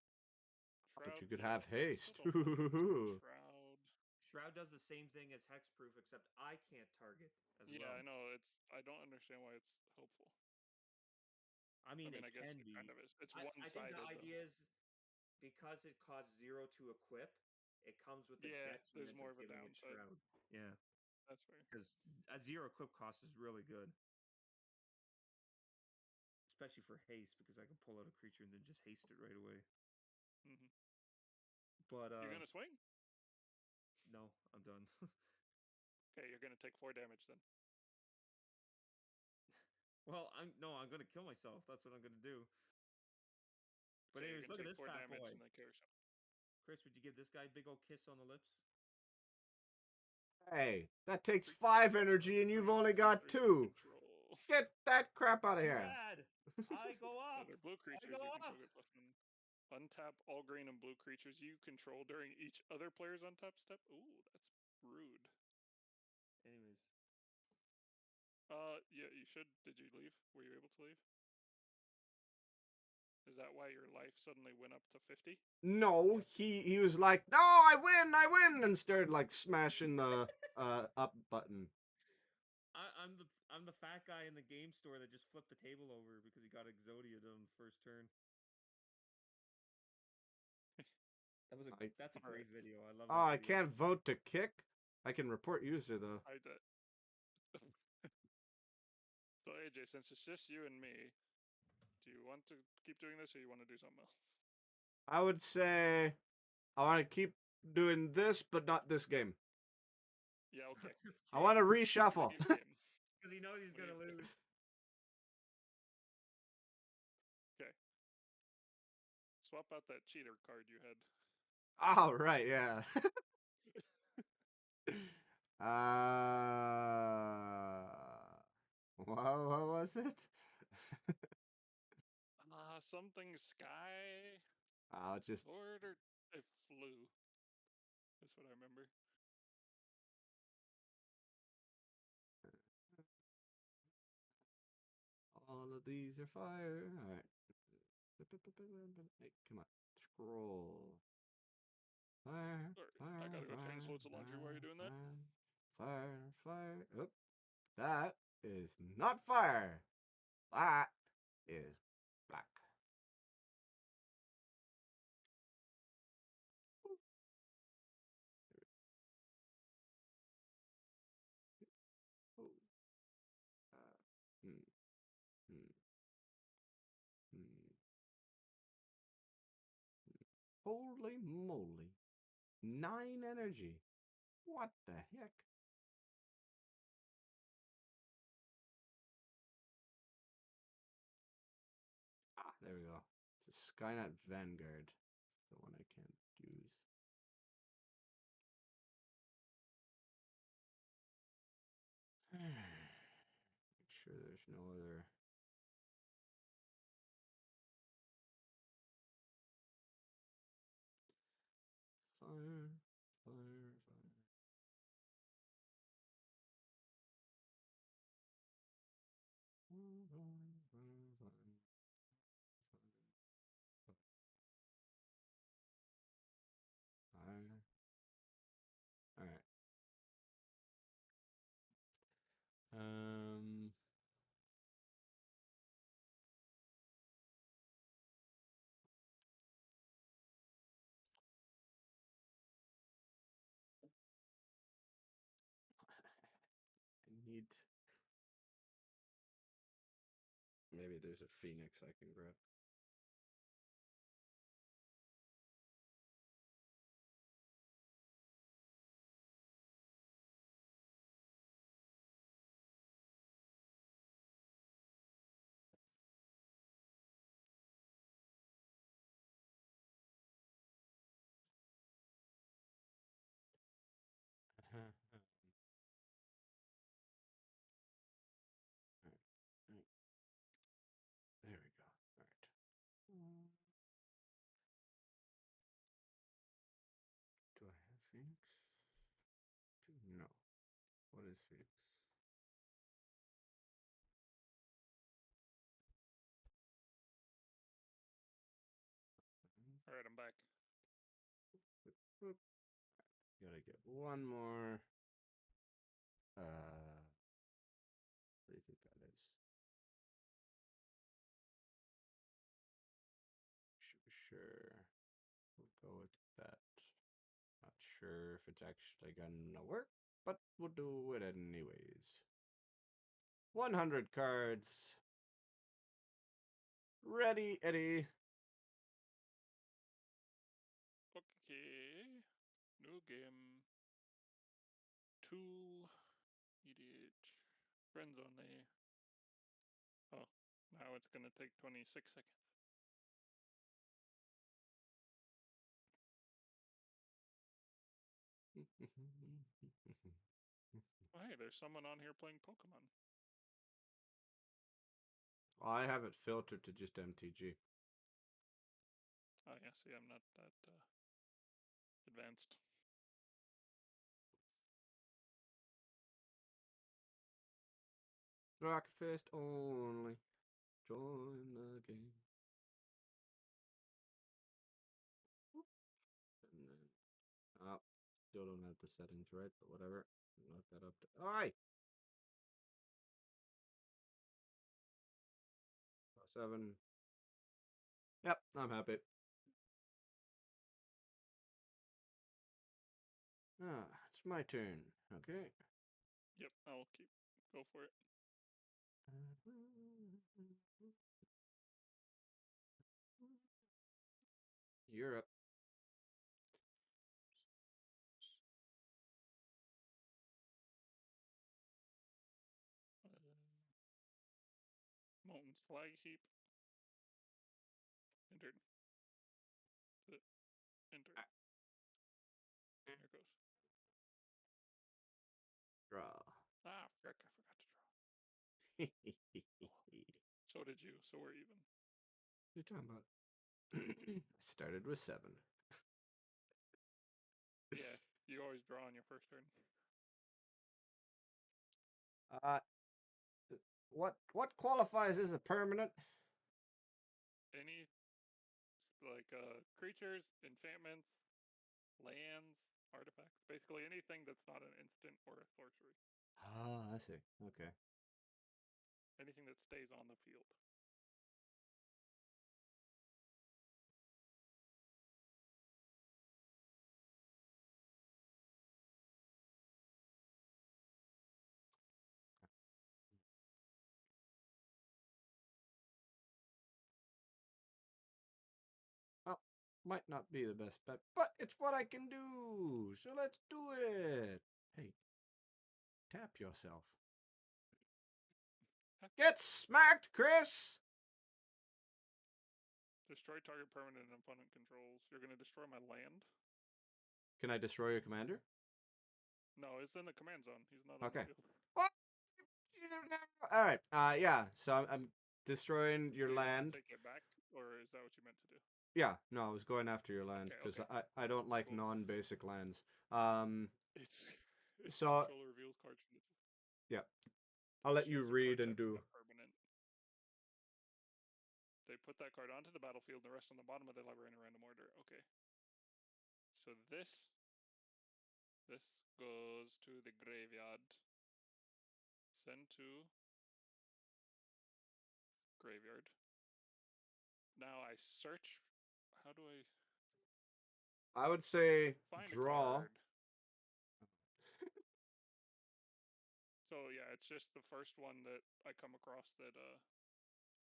[SPEAKER 1] But
[SPEAKER 3] Shroud.
[SPEAKER 1] you could
[SPEAKER 3] Yeah,
[SPEAKER 1] have haste.
[SPEAKER 3] still don't feel like using Shroud.
[SPEAKER 2] Shroud does the same thing as hexproof, except I can't target as
[SPEAKER 3] Yeah,
[SPEAKER 2] well.
[SPEAKER 3] I know. I don't understand why it's helpful.
[SPEAKER 2] I mean,
[SPEAKER 3] I
[SPEAKER 2] it
[SPEAKER 3] guess
[SPEAKER 2] can
[SPEAKER 3] it
[SPEAKER 2] be.
[SPEAKER 3] kind of is. It's
[SPEAKER 2] I think the
[SPEAKER 3] one-sided though.
[SPEAKER 2] idea is because it costs 0 to equip, it comes with the
[SPEAKER 3] Yeah, there's
[SPEAKER 2] detriment
[SPEAKER 3] more
[SPEAKER 2] of
[SPEAKER 3] of a
[SPEAKER 2] giving it
[SPEAKER 3] downside.
[SPEAKER 2] Shroud. Yeah,
[SPEAKER 3] That's fair.
[SPEAKER 2] because a 0 equip cost is really good, especially for haste, because I can pull out a creature and then just haste it right away.
[SPEAKER 3] Hmm.
[SPEAKER 2] But
[SPEAKER 3] You're gonna swing?
[SPEAKER 2] no, I'm done.
[SPEAKER 3] Okay, you're gonna take 4 damage then.
[SPEAKER 2] Well, I'm gonna kill myself. That's what I'm gonna do. But
[SPEAKER 3] Okay, you're
[SPEAKER 2] anyways,
[SPEAKER 3] gonna
[SPEAKER 2] look at
[SPEAKER 3] take
[SPEAKER 2] this
[SPEAKER 3] four
[SPEAKER 2] fat
[SPEAKER 3] damage
[SPEAKER 2] boy.
[SPEAKER 3] and then kill yourself.
[SPEAKER 2] Chris, would you give this guy a big old kiss on the lips?
[SPEAKER 1] Hey, that takes 5 energy and you've only got
[SPEAKER 3] Creature
[SPEAKER 1] 2.
[SPEAKER 3] control.
[SPEAKER 1] Get that crap out of
[SPEAKER 2] Too
[SPEAKER 1] here.
[SPEAKER 2] bad. I go
[SPEAKER 3] So
[SPEAKER 2] up.
[SPEAKER 3] they're blue
[SPEAKER 2] I
[SPEAKER 3] creatures.
[SPEAKER 2] go
[SPEAKER 3] You control
[SPEAKER 2] up.
[SPEAKER 3] get +1. Untap all green and blue creatures you control during each other player's untap step. Ooh, that's rude.
[SPEAKER 2] Anyways,
[SPEAKER 3] Yeah, you should. Did you leave? Were you able to leave? Is that why your life suddenly went up to 50?
[SPEAKER 1] No, he was like, "No, I win," and started like smashing the up button.
[SPEAKER 2] I'm the fat guy in the game store that just flipped the table over because he got Exodia on the first turn. That's a
[SPEAKER 3] All right.
[SPEAKER 2] great video. I love
[SPEAKER 1] Oh,
[SPEAKER 2] that
[SPEAKER 1] I
[SPEAKER 2] video.
[SPEAKER 1] can't vote to kick. I can report user though.
[SPEAKER 3] I did. So AJ, since it's just you and me, do you want to keep doing this or you want to do something else?
[SPEAKER 1] I would say I want to keep doing this, but not this game.
[SPEAKER 3] Yeah, okay.
[SPEAKER 1] I want to
[SPEAKER 3] What
[SPEAKER 1] reshuffle.
[SPEAKER 3] do you game?
[SPEAKER 2] Because he knows he's
[SPEAKER 3] What do
[SPEAKER 2] gonna
[SPEAKER 3] you-
[SPEAKER 2] lose.
[SPEAKER 3] Okay. Swap out that cheater card you had.
[SPEAKER 1] Oh, right, yeah. What was it?
[SPEAKER 3] Something sky
[SPEAKER 1] I'll just
[SPEAKER 3] lord or it flew. That's what I remember.
[SPEAKER 1] all of these are fire. All right. Hey, come on. Scroll. Fire,
[SPEAKER 3] Sorry, I
[SPEAKER 1] fire,
[SPEAKER 3] gotta go change
[SPEAKER 1] fire,
[SPEAKER 3] loads of laundry while you're doing that.
[SPEAKER 1] fire, fire. Oop. That is not fire. That is black. Oh. Hmm. Hmm. Hmm. Holy moly. 9 energy. What the heck? Ah, there we go. It's a Skynet Vanguard. The one I can't use. Make sure there's no other. Fire, fire, fire. Fire, fire, fire, fire. Fire. All right. Um. I need. Maybe there's a phoenix I can grab. All right. All right. There we go. All right. Do I have phoenix? No. What is phoenix?
[SPEAKER 3] Alright, I'm back.
[SPEAKER 1] get one more. What do you think that is? Sure. We'll go with that. Not sure if it's actually gonna work, but we'll do it anyways. 100 cards. Ready, Eddie.
[SPEAKER 3] Okay. New game. 2. Idiot. Friends only. Oh, now it's gonna take 26 seconds. Oh, hey, there's someone on here playing Pokemon.
[SPEAKER 1] I have it filtered to just MTG.
[SPEAKER 3] Oh yeah, see, I'm not that advanced.
[SPEAKER 1] Rockfist only. Join the game. And then, oh, still don't have the settings right, but whatever. Knock that up to. Alright! 7. Yep, I'm happy. It's my turn. Okay.
[SPEAKER 3] Yep, I'll go for it.
[SPEAKER 1] You're up.
[SPEAKER 3] Molten's flag heap. Entered. Entered. There it goes.
[SPEAKER 1] Draw.
[SPEAKER 3] Ah, frick, I forgot to draw. So did you, so we're even.
[SPEAKER 1] What are you talking about? I started with 7.
[SPEAKER 3] Yeah, you always draw on your first turn.
[SPEAKER 1] What qualifies as a permanent?
[SPEAKER 3] Any, like, creatures, enchantments, lands, artifacts. Basically anything that's not an instant or a sorcery.
[SPEAKER 1] Ah, I see. Okay.
[SPEAKER 3] Anything that stays on the field.
[SPEAKER 1] Well, might not be the best bet, but it's what I can do. So let's do it. Hey, tap yourself. Get smacked, Chris!
[SPEAKER 3] Destroy target permanent and opponent controls. You're going to destroy my land?
[SPEAKER 1] Can I destroy your commander?
[SPEAKER 3] No, it's in the command zone. He's not on
[SPEAKER 1] Okay.
[SPEAKER 3] the field.
[SPEAKER 1] What? All right. Yeah. So I'm destroying your
[SPEAKER 3] Do you want
[SPEAKER 1] land.
[SPEAKER 3] to take it back, or is that what you meant to do?
[SPEAKER 1] Yeah. No, I was going after your land
[SPEAKER 3] Okay,
[SPEAKER 1] because
[SPEAKER 3] okay.
[SPEAKER 1] I don't like
[SPEAKER 3] Cool.
[SPEAKER 1] non-basic lands.
[SPEAKER 3] It's
[SPEAKER 1] So
[SPEAKER 3] controller reveals cards from the.
[SPEAKER 1] yeah, I'll let you
[SPEAKER 3] Shows a
[SPEAKER 1] read
[SPEAKER 3] card
[SPEAKER 1] and
[SPEAKER 3] type of
[SPEAKER 1] do.
[SPEAKER 3] a permanent. They put that card onto the battlefield, and the rest on the bottom of the library in a random order. Okay. So this goes to the graveyard. Send to graveyard. Now I search. How do I
[SPEAKER 1] I would say
[SPEAKER 3] find a
[SPEAKER 1] draw.
[SPEAKER 3] card? So yeah, it's just the first one that I come across that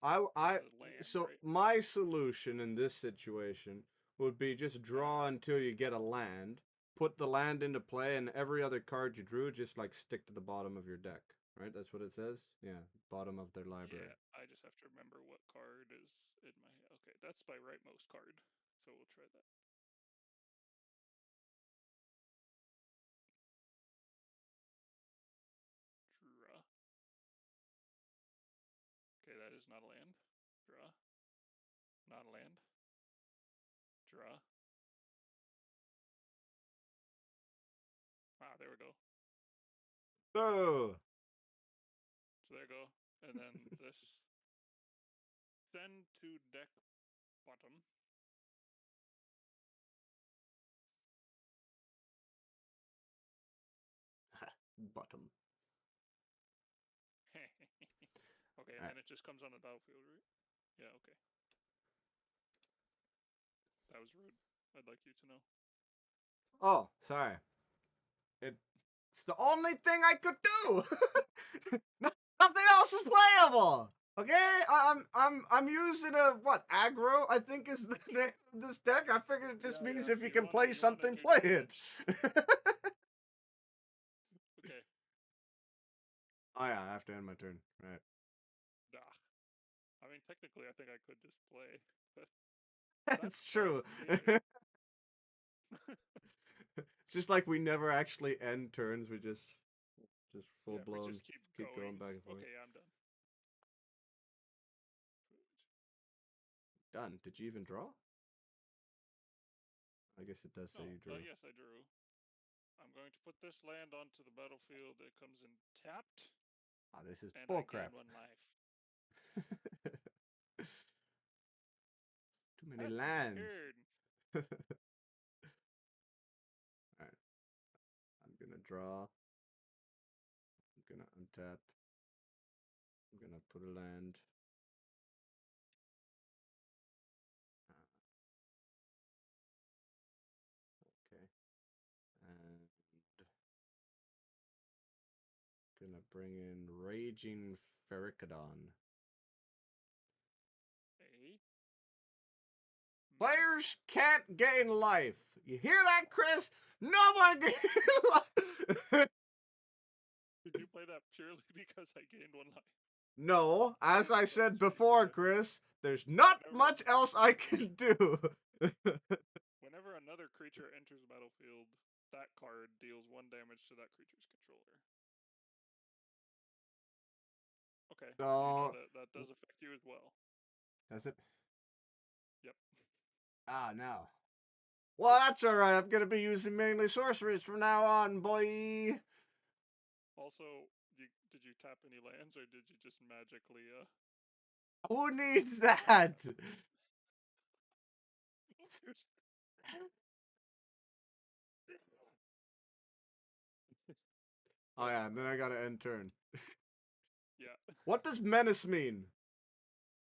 [SPEAKER 1] I
[SPEAKER 3] is a land,
[SPEAKER 1] so
[SPEAKER 3] right?
[SPEAKER 1] my solution in this situation would be just draw until you get a land, put the land into play, and every other card you drew just like stick to the bottom of your deck. Right? That's what it says. Yeah, bottom of their library.
[SPEAKER 3] Yeah, I just have to remember what card is in my head. Okay, that's my rightmost card. So we'll try that. Draw. Okay, that is not a land. Draw. Not a land. Draw. Ah, there we go.
[SPEAKER 1] Oh.
[SPEAKER 3] So there we go. And then this. Send to deck bottom.
[SPEAKER 1] bottom.
[SPEAKER 3] Okay, and
[SPEAKER 1] Alright.
[SPEAKER 3] then it just comes on the battlefield, right? Yeah, okay. That was rude. I'd like you to know.
[SPEAKER 1] Oh, sorry. It's the only thing I could do. Nothing else is playable. Okay, I'm using a what aggro? I think is the name of this deck. I figured it just means if you can play something, play it.
[SPEAKER 3] Okay.
[SPEAKER 1] Oh yeah, I have to end my turn. Right.
[SPEAKER 3] Nah. I mean, technically, I think I could just play, but
[SPEAKER 1] That's true. It's just like we never actually end turns. We just full
[SPEAKER 3] yeah, we
[SPEAKER 1] blown
[SPEAKER 3] just keep
[SPEAKER 1] going back and forth.
[SPEAKER 3] Okay, I'm done.
[SPEAKER 1] Done. Did you even draw? I guess it does say
[SPEAKER 3] No,
[SPEAKER 1] you drew.
[SPEAKER 3] yes, I drew. I'm going to put this land onto the battlefield. It comes in tapped.
[SPEAKER 1] Ah, this is
[SPEAKER 3] and I
[SPEAKER 1] bullcrap.
[SPEAKER 3] gain 1 life.
[SPEAKER 1] Too many
[SPEAKER 3] End
[SPEAKER 1] lands.
[SPEAKER 3] turn.
[SPEAKER 1] Alright. I'm gonna draw. I'm gonna untap. I'm gonna put a land. Okay. And gonna bring in Raging Ferricodon.
[SPEAKER 3] Hey.
[SPEAKER 1] Players can't gain life. You hear that, Chris? No one gains life.
[SPEAKER 3] Did you play that purely because I gained 1 life?
[SPEAKER 1] No, as I said
[SPEAKER 3] That's
[SPEAKER 1] before,
[SPEAKER 3] cheating,
[SPEAKER 1] Chris, there's not much else I can do.
[SPEAKER 3] Whenever another creature enters the battlefield, that card deals 1 damage to that creature's controller. Okay,
[SPEAKER 1] So,
[SPEAKER 3] you know that does affect you as well.
[SPEAKER 1] Does it?
[SPEAKER 3] Yep.
[SPEAKER 1] Ah, no. Well, that's alright. I'm gonna be using mainly sorceries from now on, boy.
[SPEAKER 3] Also, did you tap any lands, or did you just magically,
[SPEAKER 1] Who needs that? Oh yeah, and then I gotta end turn.
[SPEAKER 3] Yeah.
[SPEAKER 1] What does menace mean?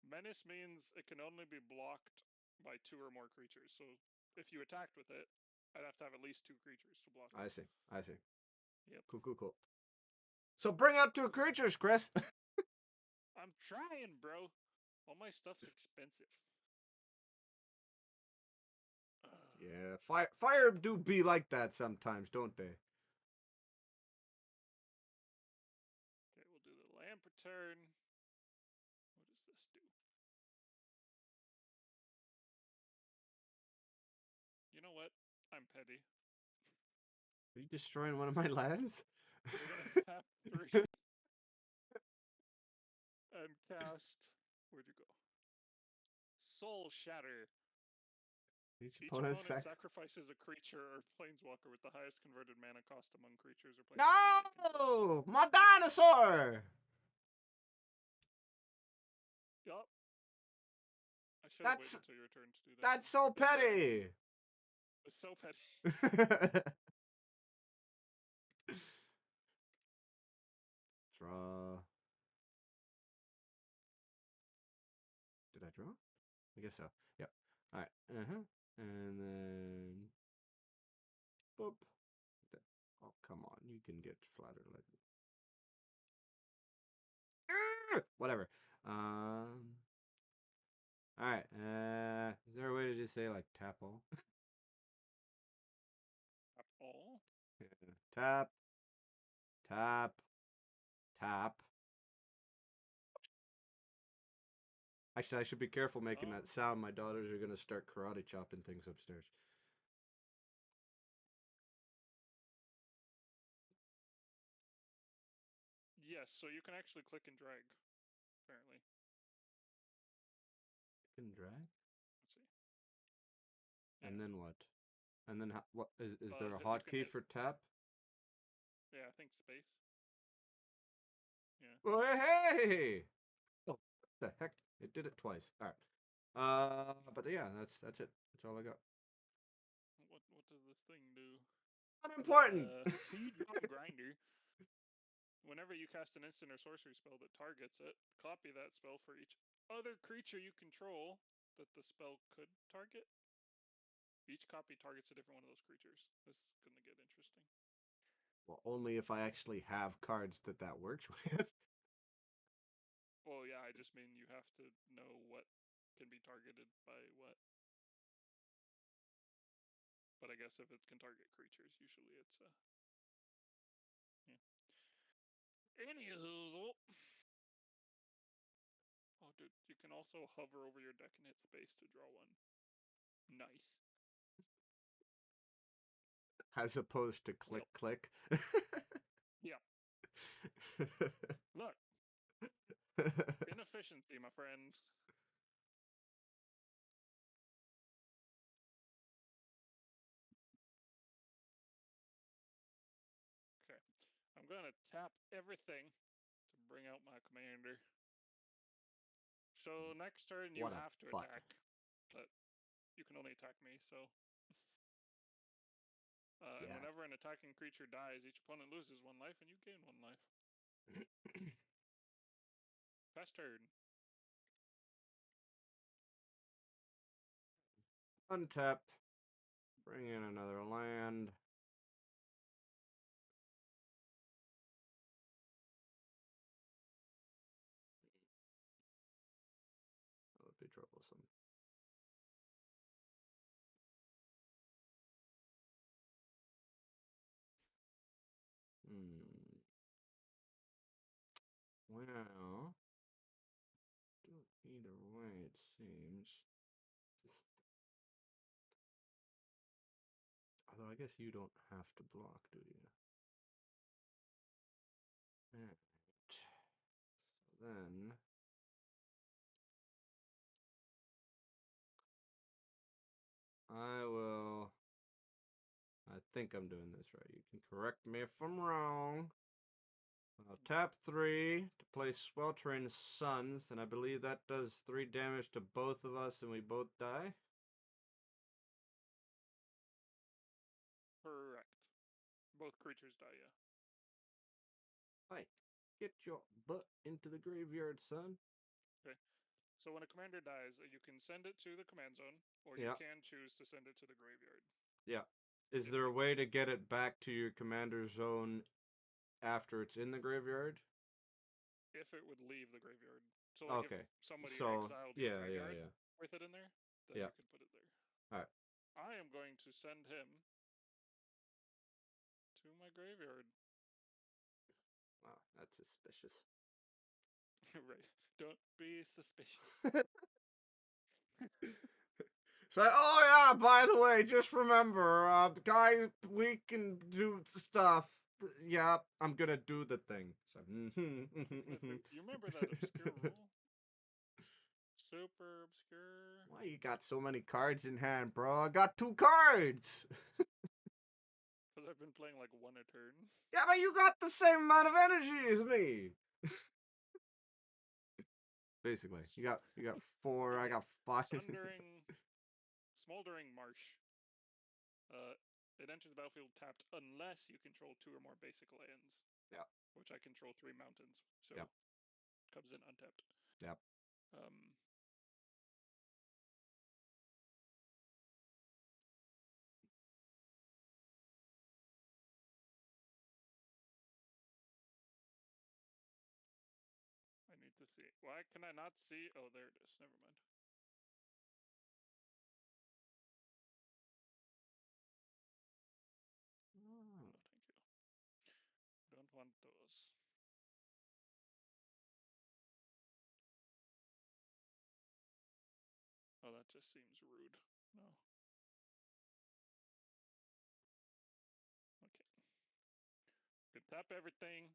[SPEAKER 3] Menace means it can only be blocked by 2 or more creatures. So if you attacked with it, I'd have to have at least 2 creatures to block it.
[SPEAKER 1] I see. I see.
[SPEAKER 3] Yep.
[SPEAKER 1] Cool. So bring out 2 creatures, Chris.
[SPEAKER 3] I'm trying, bro. All my stuff's expensive.
[SPEAKER 1] Yeah, fire do be like that sometimes, don't they?
[SPEAKER 3] Okay, we'll do the lamp return. What does this do? You know what? I'm petty.
[SPEAKER 1] Are you destroying one of my lands?
[SPEAKER 3] We're gonna tap 3 and cast. Where'd you go? Soul Shatter.
[SPEAKER 1] Each
[SPEAKER 3] Each
[SPEAKER 1] opponent
[SPEAKER 3] opponent sacrifices a creature or planeswalker with the highest converted mana cost among creatures or planeswalkers.
[SPEAKER 1] No! My dinosaur!
[SPEAKER 3] Yup. I should have waited until your turn to do that.
[SPEAKER 1] That's so petty!
[SPEAKER 3] It's so petty.
[SPEAKER 1] Draw. Did I draw? I guess so. Yep. Alright. And then. Boop. Oh, come on. You can get flatter like. Whatever. Alright. Is there a way to just say, like, tap all?
[SPEAKER 3] Tap all?
[SPEAKER 1] Yeah. Tap. Tap. Tap. Actually, I should be careful making that sound. My daughters are gonna start karate chopping things upstairs.
[SPEAKER 3] Yes, so you can actually click and drag, apparently.
[SPEAKER 1] Click and drag?
[SPEAKER 3] Let's see.
[SPEAKER 1] And
[SPEAKER 3] Yeah.
[SPEAKER 1] then what? And then what is there a
[SPEAKER 3] You can
[SPEAKER 1] hotkey
[SPEAKER 3] hit-
[SPEAKER 1] for tap?
[SPEAKER 3] Yeah, I think space. Yeah.
[SPEAKER 1] Oh, hey! Oh, what the heck? It did it twice. All right. But yeah, that's it. That's all I got.
[SPEAKER 3] What does this thing do?
[SPEAKER 1] Unimportant.
[SPEAKER 3] Seed Bomb Grinder. whenever you cast an instant or sorcery spell that targets it, copy that spell for each other creature you control that the spell could target. Each copy targets a different one of those creatures. This is gonna get interesting.
[SPEAKER 1] Well, only if I actually have cards that works with.
[SPEAKER 3] Well, yeah, I just mean you have to know what can be targeted by what. But I guess if it can target creatures, usually it's yeah. Anywho, oh, dude, you can also hover over your deck and hit space to draw one. Nice.
[SPEAKER 1] As opposed to click,
[SPEAKER 3] Yep.
[SPEAKER 1] click.
[SPEAKER 3] Yeah. Look, inefficiency, my friends. Okay, I'm gonna tap everything to bring out my commander. So next turn you
[SPEAKER 1] What a
[SPEAKER 3] have to
[SPEAKER 1] butt.
[SPEAKER 3] attack, but you can only attack me. So, and
[SPEAKER 1] Yeah.
[SPEAKER 3] whenever an attacking creature dies, each opponent loses 1 life and you gain 1 life. Pass turn.
[SPEAKER 1] Untap. Bring in another land. That would be troublesome. Well, either way, it seems. Although I guess you don't have to block, do you? Right. So then, I will. I think I'm doing this right. You can correct me if I'm wrong. I'll tap 3 to play Sweltering Suns, and I believe that does 3 damage to both of us, and we both die.
[SPEAKER 3] Correct. Both creatures die, yeah.
[SPEAKER 1] Hey, get your butt into the graveyard, son.
[SPEAKER 3] Okay. So when a commander dies, you can send it to the command zone, or you
[SPEAKER 1] Yeah.
[SPEAKER 3] can choose to send it to the graveyard.
[SPEAKER 1] Yeah. Is
[SPEAKER 3] If
[SPEAKER 1] there a
[SPEAKER 3] you-
[SPEAKER 1] way to get it back to your commander zone after it's in the graveyard?
[SPEAKER 3] If it would leave the graveyard. So like
[SPEAKER 1] Okay.
[SPEAKER 3] if somebody
[SPEAKER 1] So,
[SPEAKER 3] exiled your
[SPEAKER 1] yeah.
[SPEAKER 3] graveyard with it in there, then
[SPEAKER 1] Yeah.
[SPEAKER 3] you can put it there.
[SPEAKER 1] Alright.
[SPEAKER 3] I am going to send him to my graveyard.
[SPEAKER 1] Wow, that's suspicious.
[SPEAKER 3] Right. Don't be suspicious.
[SPEAKER 1] So, oh yeah, by the way, just remember, guys, we can do stuff. Yeah, I'm gonna do the thing. So,
[SPEAKER 3] You remember that obscure rule? Super obscure.
[SPEAKER 1] why you got so many cards in hand, bro? I got 2 cards.
[SPEAKER 3] Because I've been playing like 1 a turn.
[SPEAKER 1] Yeah, but you got the same amount of energy as me. Basically, you got 4. I
[SPEAKER 3] Okay.
[SPEAKER 1] got 5.
[SPEAKER 3] Smoldering Marsh. It enters the battlefield tapped unless you control 2 or more basic lands.
[SPEAKER 1] Yeah.
[SPEAKER 3] Which I control 3 mountains, so
[SPEAKER 1] Yep.
[SPEAKER 3] comes in untapped.
[SPEAKER 1] Yep.
[SPEAKER 3] I need to see. Why can I not see? Oh, there it is. Never mind. No, thank you. Don't want those. Oh, that just seems rude. No. Okay. Can tap everything.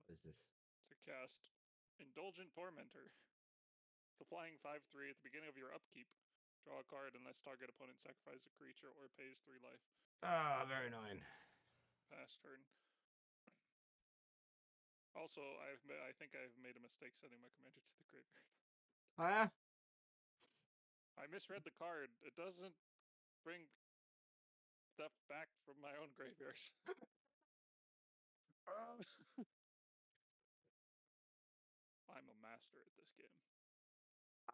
[SPEAKER 1] What is this?
[SPEAKER 3] To cast Indulgent Tormentor. Supplying 5/3 at the beginning of your upkeep. Draw a card unless target opponent sacrifices a creature or pays 3 life.
[SPEAKER 1] Ah, very annoying.
[SPEAKER 3] Pass turn. Also, I think I've made a mistake sending my commander to the graveyard.
[SPEAKER 1] Oh yeah.
[SPEAKER 3] I misread the card. It doesn't bring stuff back from my own graveyard. I'm a master at this game.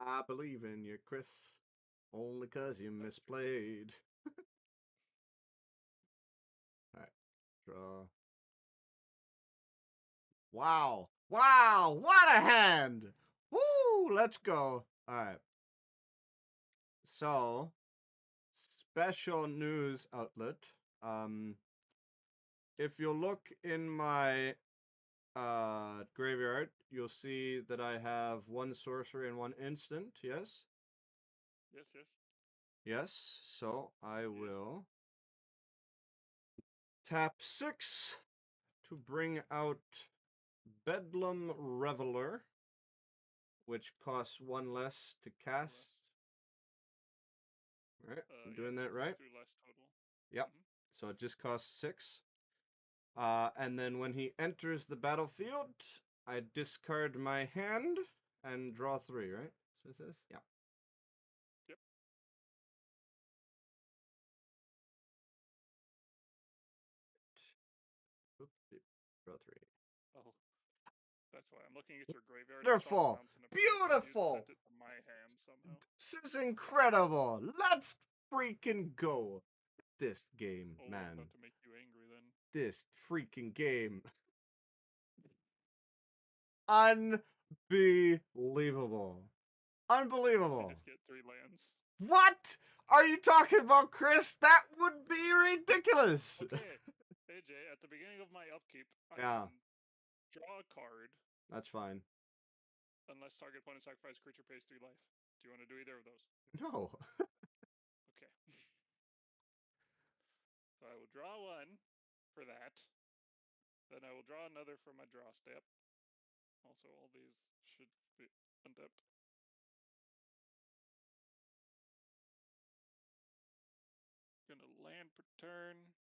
[SPEAKER 1] I believe in you, Chris. Only 'cause you
[SPEAKER 3] That's true.
[SPEAKER 1] misplayed. Alright, draw. Wow. Wow, what a hand! Woo! Let's go. Alright. So, special news outlet. If you look in my graveyard, you'll see that I have one sorcery and one instant, yes?
[SPEAKER 3] Yes, yes.
[SPEAKER 1] Yes, so I
[SPEAKER 3] Yes.
[SPEAKER 1] will tap 6 to bring out Bedlam Reveler, which costs 1 less to cast. Alright, I'm doing that right?
[SPEAKER 3] 2 less total.
[SPEAKER 1] Yep.
[SPEAKER 3] Mhm.
[SPEAKER 1] So it just costs 6. And then when he enters the battlefield, I discard my hand and draw 3, right? That's what it says? Yeah.
[SPEAKER 3] Yep.
[SPEAKER 1] Oops, draw 3.
[SPEAKER 3] Oh, that's why I'm looking at your graveyard.
[SPEAKER 1] Beautiful!
[SPEAKER 3] I saw the mountain appear, but
[SPEAKER 1] Beautiful!
[SPEAKER 3] you sent it to my hand somehow.
[SPEAKER 1] This is incredible! Let's freaking go! This game,
[SPEAKER 3] Oh, I'm
[SPEAKER 1] man.
[SPEAKER 3] about to make you angry then.
[SPEAKER 1] This freaking game. Unbelievable.
[SPEAKER 3] I
[SPEAKER 1] Unbelievable.
[SPEAKER 3] just get 3 lands.
[SPEAKER 1] What are you talking about, Chris? That would be ridiculous.
[SPEAKER 3] Okay, AJ, at the beginning of my upkeep, I
[SPEAKER 1] Yeah.
[SPEAKER 3] can draw a card
[SPEAKER 1] That's fine.
[SPEAKER 3] unless target opponent sacrifice creature pays 3 life. Do you want to do either of those?
[SPEAKER 1] No.
[SPEAKER 3] Okay. So I will draw 1 for that. Then I will draw another for my draw step. Also, all these should be untapped. Gonna land per turn.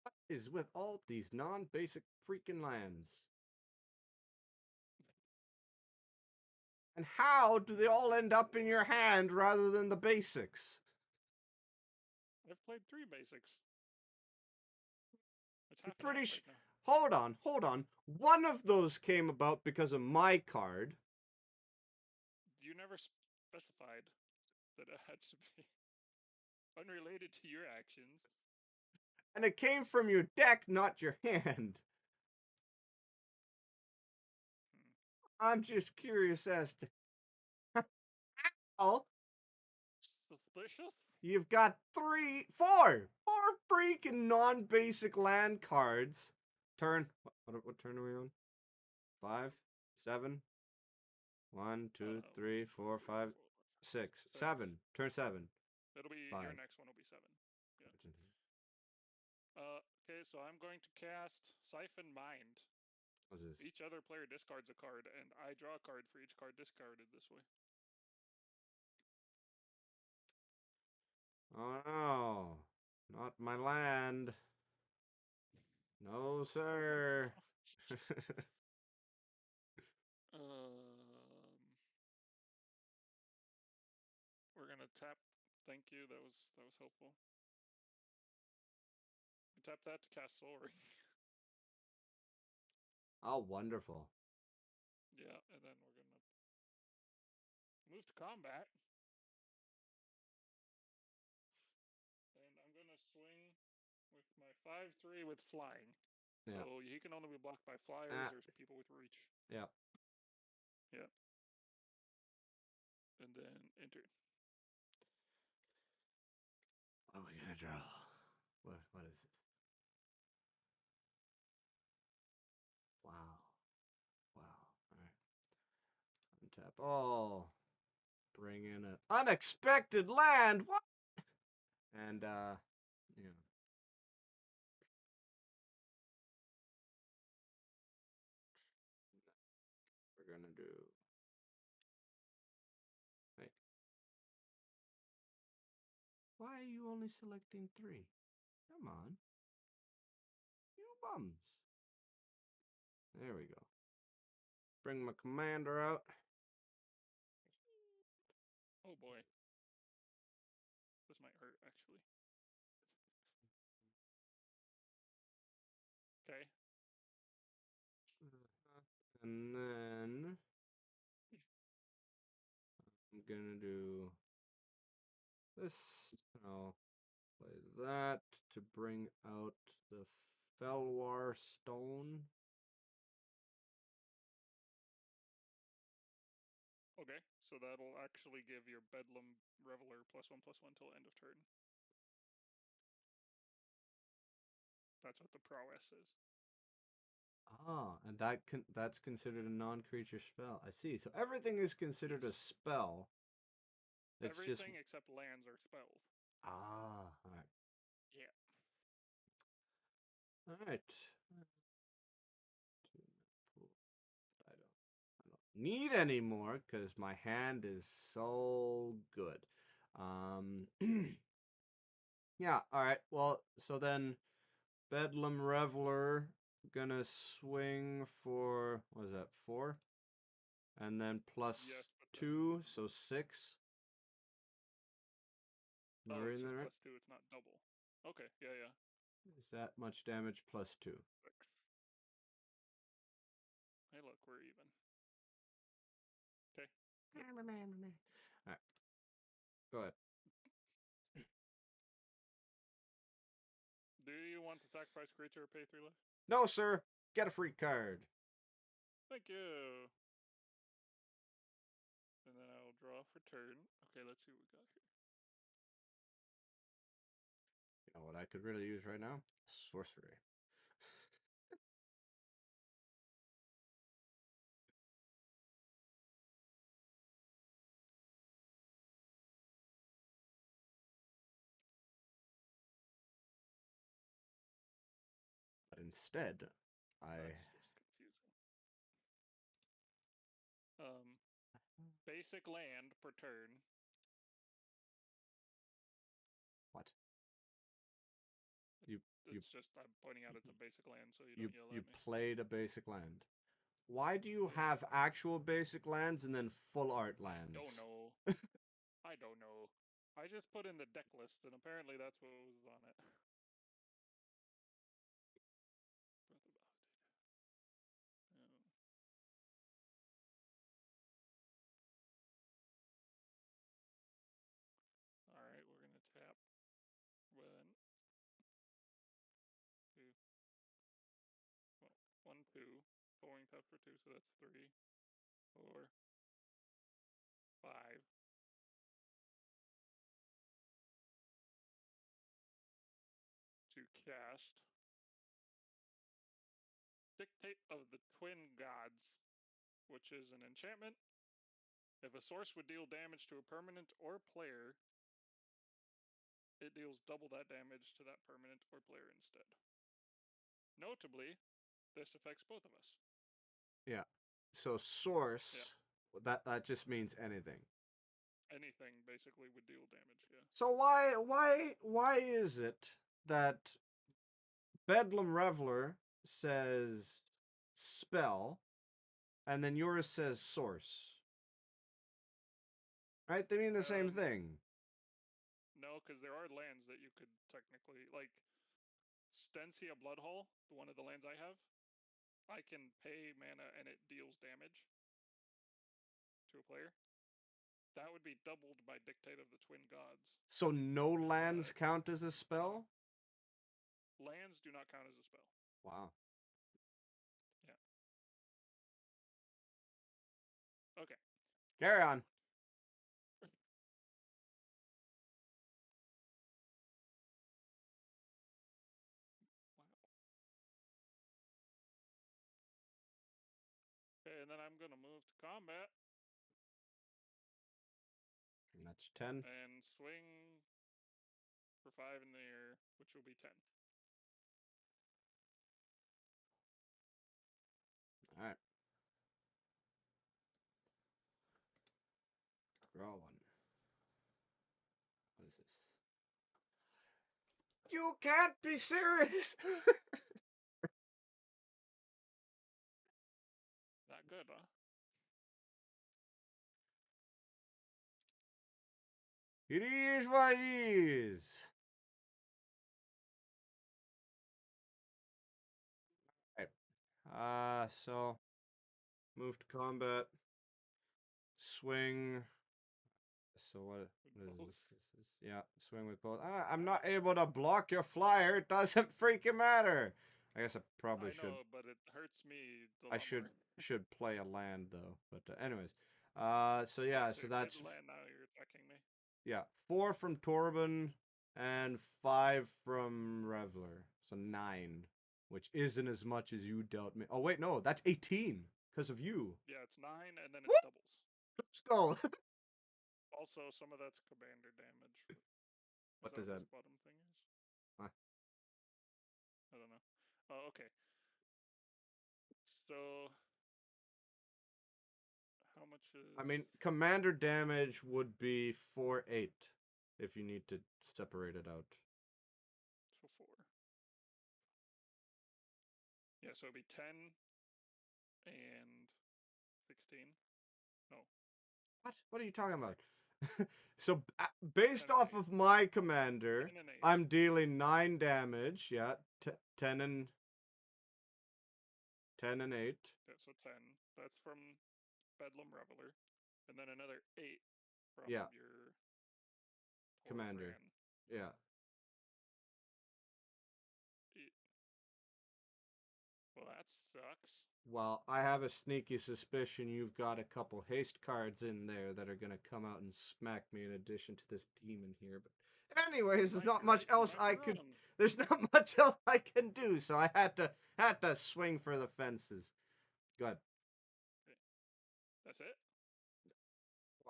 [SPEAKER 1] What is with all these non-basic freaking lands? And how do they all end up in your hand rather than the basics?
[SPEAKER 3] I've played 3 basics. It's
[SPEAKER 1] I'm
[SPEAKER 3] half and
[SPEAKER 1] pretty
[SPEAKER 3] half
[SPEAKER 1] sure.
[SPEAKER 3] right now.
[SPEAKER 1] Hold on. One of those came about because of my card.
[SPEAKER 3] You never specified that it had to be unrelated to your actions.
[SPEAKER 1] And it came from your deck, not your hand. I'm just curious as to how
[SPEAKER 3] Suspicious?
[SPEAKER 1] you've got 4 freaking non-basic land cards. Turn. What turn are we on? 5, 7. 1, 2, 3, 4, 5, 6, 7. Turn 7.
[SPEAKER 3] It'll be
[SPEAKER 1] 5.
[SPEAKER 3] your next one will be 7. Yeah. Okay, so I'm going to cast Siphon Mind.
[SPEAKER 1] What's this?
[SPEAKER 3] Each other player discards a card, and I draw a card for each card discarded this way.
[SPEAKER 1] Oh no. Not my land. No, sir.
[SPEAKER 3] We're gonna tap. Thank you. That was helpful. We tap that to cast Soul Ring.
[SPEAKER 1] Oh, wonderful.
[SPEAKER 3] Yeah, and then we're gonna move to combat. And I'm gonna swing with my 5/3 with flying.
[SPEAKER 1] Yeah.
[SPEAKER 3] So he can only be blocked by flyers or people with reach.
[SPEAKER 1] Yeah.
[SPEAKER 3] Yeah. And then enter.
[SPEAKER 1] What are we gonna draw? What is this? Wow. Alright. Untap. Oh. Bring in an unexpected land. What? And yeah. We're gonna do. Hey. Why are you only selecting 3? Come on. You bums. There we go. Bring my commander out.
[SPEAKER 3] Oh boy. This might
[SPEAKER 1] And then I'm gonna do this. I'll play that to bring out the Felwar Stone.
[SPEAKER 3] Okay, so that'll actually give your Bedlam Reveler +1/+1 till end of turn. That's what the prowess is.
[SPEAKER 1] Ah, and that's considered a non-creature spell. I see. So everything is considered a spell. It's
[SPEAKER 3] Everything
[SPEAKER 1] just
[SPEAKER 3] except lands are spells.
[SPEAKER 1] all right.
[SPEAKER 3] Yeah.
[SPEAKER 1] All right. I don't need any more because my hand is so good. Yeah. All right. Well, so then Bedlam Reveler gonna swing for what is that 4, and then plus
[SPEAKER 3] Yes, but
[SPEAKER 1] 2, so 6. Am I
[SPEAKER 3] oh, it's
[SPEAKER 1] reading that
[SPEAKER 3] just
[SPEAKER 1] right?
[SPEAKER 3] +2. It's not double. Okay. Yeah, yeah.
[SPEAKER 1] Is that much damage plus 2?
[SPEAKER 3] 6. Hey, look, we're even. Okay.
[SPEAKER 1] All right. Go ahead.
[SPEAKER 3] Do you want to sacrifice a creature or pay 3 life?
[SPEAKER 1] No, sir. Get a free card.
[SPEAKER 3] Thank you. And then I'll draw for turn. Okay, let's see what we got here.
[SPEAKER 1] You know what I could really use right now? Sorcery. But instead,
[SPEAKER 3] That's just confusing. Basic land per turn.
[SPEAKER 1] What? You
[SPEAKER 3] It's just I'm pointing out it's a basic land, so you
[SPEAKER 1] you
[SPEAKER 3] don't yell
[SPEAKER 1] you
[SPEAKER 3] at me.
[SPEAKER 1] played a basic land. Why do you
[SPEAKER 3] Yeah.
[SPEAKER 1] have actual basic lands and then full art lands?
[SPEAKER 3] Don't know. I don't know. I just put in the deck list, and apparently that's what was on it. Breath of Bahamut. Alright, we're gonna tap 1, 2, well, 1, 2. Following tap for 2, so that's 3, 4, 5. To cast Dictate of the Twin Gods, which is an enchantment. If a source would deal damage to a permanent or player, it deals double that damage to that permanent or player instead. Notably, this affects both of us.
[SPEAKER 1] Yeah. So source, that just means anything.
[SPEAKER 3] Anything basically would deal damage, yeah.
[SPEAKER 1] So why is it that Bedlam Reveler says spell and then yours says source? Right? They mean the same thing.
[SPEAKER 3] No, because there are lands that you could technically, like Stensia Bloodhall, one of the lands I have, I can pay mana and it deals damage to a player. That would be doubled by Dictate of the Twin Gods.
[SPEAKER 1] So no lands count as a spell?
[SPEAKER 3] Lands do not count as a spell.
[SPEAKER 1] Wow.
[SPEAKER 3] Yeah. Okay.
[SPEAKER 1] Carry on.
[SPEAKER 3] Okay, and then I'm going to move to combat.
[SPEAKER 1] And that's 10.
[SPEAKER 3] And swing for 5 in the air, which will be 10.
[SPEAKER 1] All right. Draw one. What is this? You can't be serious!
[SPEAKER 3] Not good, huh?
[SPEAKER 1] It is what it is. Right. So Move to combat. Swing. So what is
[SPEAKER 3] both.
[SPEAKER 1] this? This is yeah, swing with both. I'm not able to block your flyer. It doesn't freaking matter. I guess I probably
[SPEAKER 3] I
[SPEAKER 1] should.
[SPEAKER 3] know, but it hurts me a
[SPEAKER 1] I
[SPEAKER 3] lot
[SPEAKER 1] should
[SPEAKER 3] more.
[SPEAKER 1] should play a land though. But anyways, so
[SPEAKER 3] Yeah,
[SPEAKER 1] yeah,
[SPEAKER 3] so
[SPEAKER 1] so
[SPEAKER 3] you
[SPEAKER 1] that's
[SPEAKER 3] did land now. You're attacking me.
[SPEAKER 1] yeah, 4 from Torben and 5 from Revler, so 9, which isn't as much as you dealt me. Oh wait, no, that's 18 because of you.
[SPEAKER 3] Yeah, it's 9, and then
[SPEAKER 1] Woo!
[SPEAKER 3] it's doubles.
[SPEAKER 1] Let's go.
[SPEAKER 3] Also, some of that's commander damage. But
[SPEAKER 1] What
[SPEAKER 3] is
[SPEAKER 1] does
[SPEAKER 3] that
[SPEAKER 1] that?
[SPEAKER 3] what this bottom thing is?
[SPEAKER 1] Huh.
[SPEAKER 3] I don't know. Oh, okay. So, how much is?
[SPEAKER 1] I mean, commander damage would be 4/8 if you need to separate it out.
[SPEAKER 3] So 4. Yeah, so it'd be 10 and 16. No,
[SPEAKER 1] What? What are you talking about? So based
[SPEAKER 3] 10 and
[SPEAKER 1] off
[SPEAKER 3] 8.
[SPEAKER 1] of my commander,
[SPEAKER 3] 10 and 8.
[SPEAKER 1] I'm dealing 9 damage. Yeah, 10 and 8.
[SPEAKER 3] Yeah, so 10. That's from Bedlam Reveler, and then another 8 from
[SPEAKER 1] Yeah,
[SPEAKER 3] your
[SPEAKER 1] commander.
[SPEAKER 3] Torbran.
[SPEAKER 1] Yeah.
[SPEAKER 3] 8. Well, that sucks.
[SPEAKER 1] Well, I have a sneaky suspicion you've got a couple haste cards in there that are gonna come out and smack me in addition to this demon here. But anyways, there's
[SPEAKER 3] Might
[SPEAKER 1] not
[SPEAKER 3] be
[SPEAKER 1] much
[SPEAKER 3] right, you
[SPEAKER 1] else
[SPEAKER 3] might
[SPEAKER 1] I
[SPEAKER 3] be
[SPEAKER 1] could.
[SPEAKER 3] wrong.
[SPEAKER 1] There's not much else I can do, so I had to swing for the fences. Good.
[SPEAKER 3] That's it?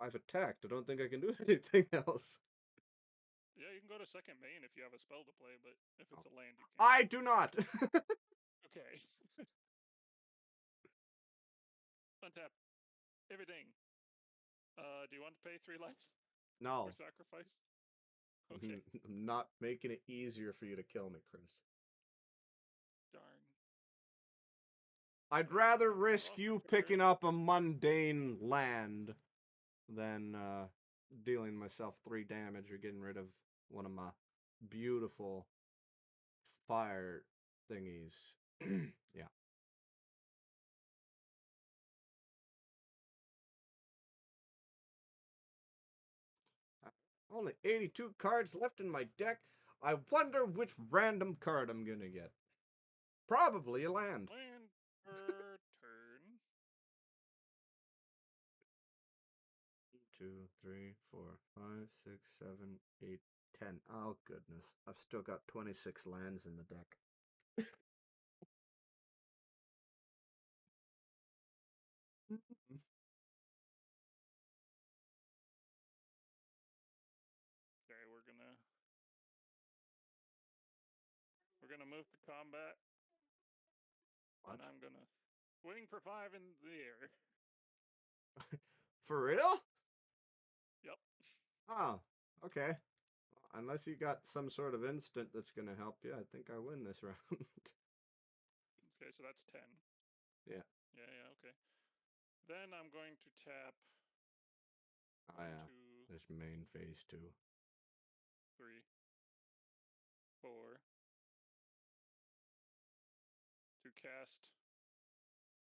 [SPEAKER 1] I've attacked. I don't think I can do anything else.
[SPEAKER 3] Yeah, you can go to second main if you have a spell to play, but if it's a land, you can't.
[SPEAKER 1] I do not.
[SPEAKER 3] Okay. Untap everything. Do you want to pay 3 lives
[SPEAKER 1] No.
[SPEAKER 3] for sacrifice? Okay.
[SPEAKER 1] I'm not making it easier for you to kill me, Chris.
[SPEAKER 3] Darn.
[SPEAKER 1] I'd
[SPEAKER 3] Yeah,
[SPEAKER 1] rather
[SPEAKER 3] well,
[SPEAKER 1] risk
[SPEAKER 3] well,
[SPEAKER 1] you
[SPEAKER 3] sure.
[SPEAKER 1] picking up a mundane land than dealing myself 3 damage or getting rid of one of my beautiful fire thingies. Yeah. Only 82 cards left in my deck. I wonder which random card I'm gonna get. Probably a land.
[SPEAKER 3] Land per turn.
[SPEAKER 1] 2, 3, 4, 5, 6, 7, 8, 10. Oh goodness. I've still got 26 lands in the deck.
[SPEAKER 3] Okay, we're gonna move to combat,
[SPEAKER 1] What?
[SPEAKER 3] and I'm gonna swing for 5 in the air.
[SPEAKER 1] For real?
[SPEAKER 3] Yep.
[SPEAKER 1] Oh, okay. Unless you got some sort of instant that's gonna help you, I think I win this round.
[SPEAKER 3] Okay, so that's 10.
[SPEAKER 1] Yeah.
[SPEAKER 3] Yeah, okay. Then I'm going to tap
[SPEAKER 1] Oh yeah.
[SPEAKER 3] 2,
[SPEAKER 1] There's main phase 2.
[SPEAKER 3] 3, 4 to cast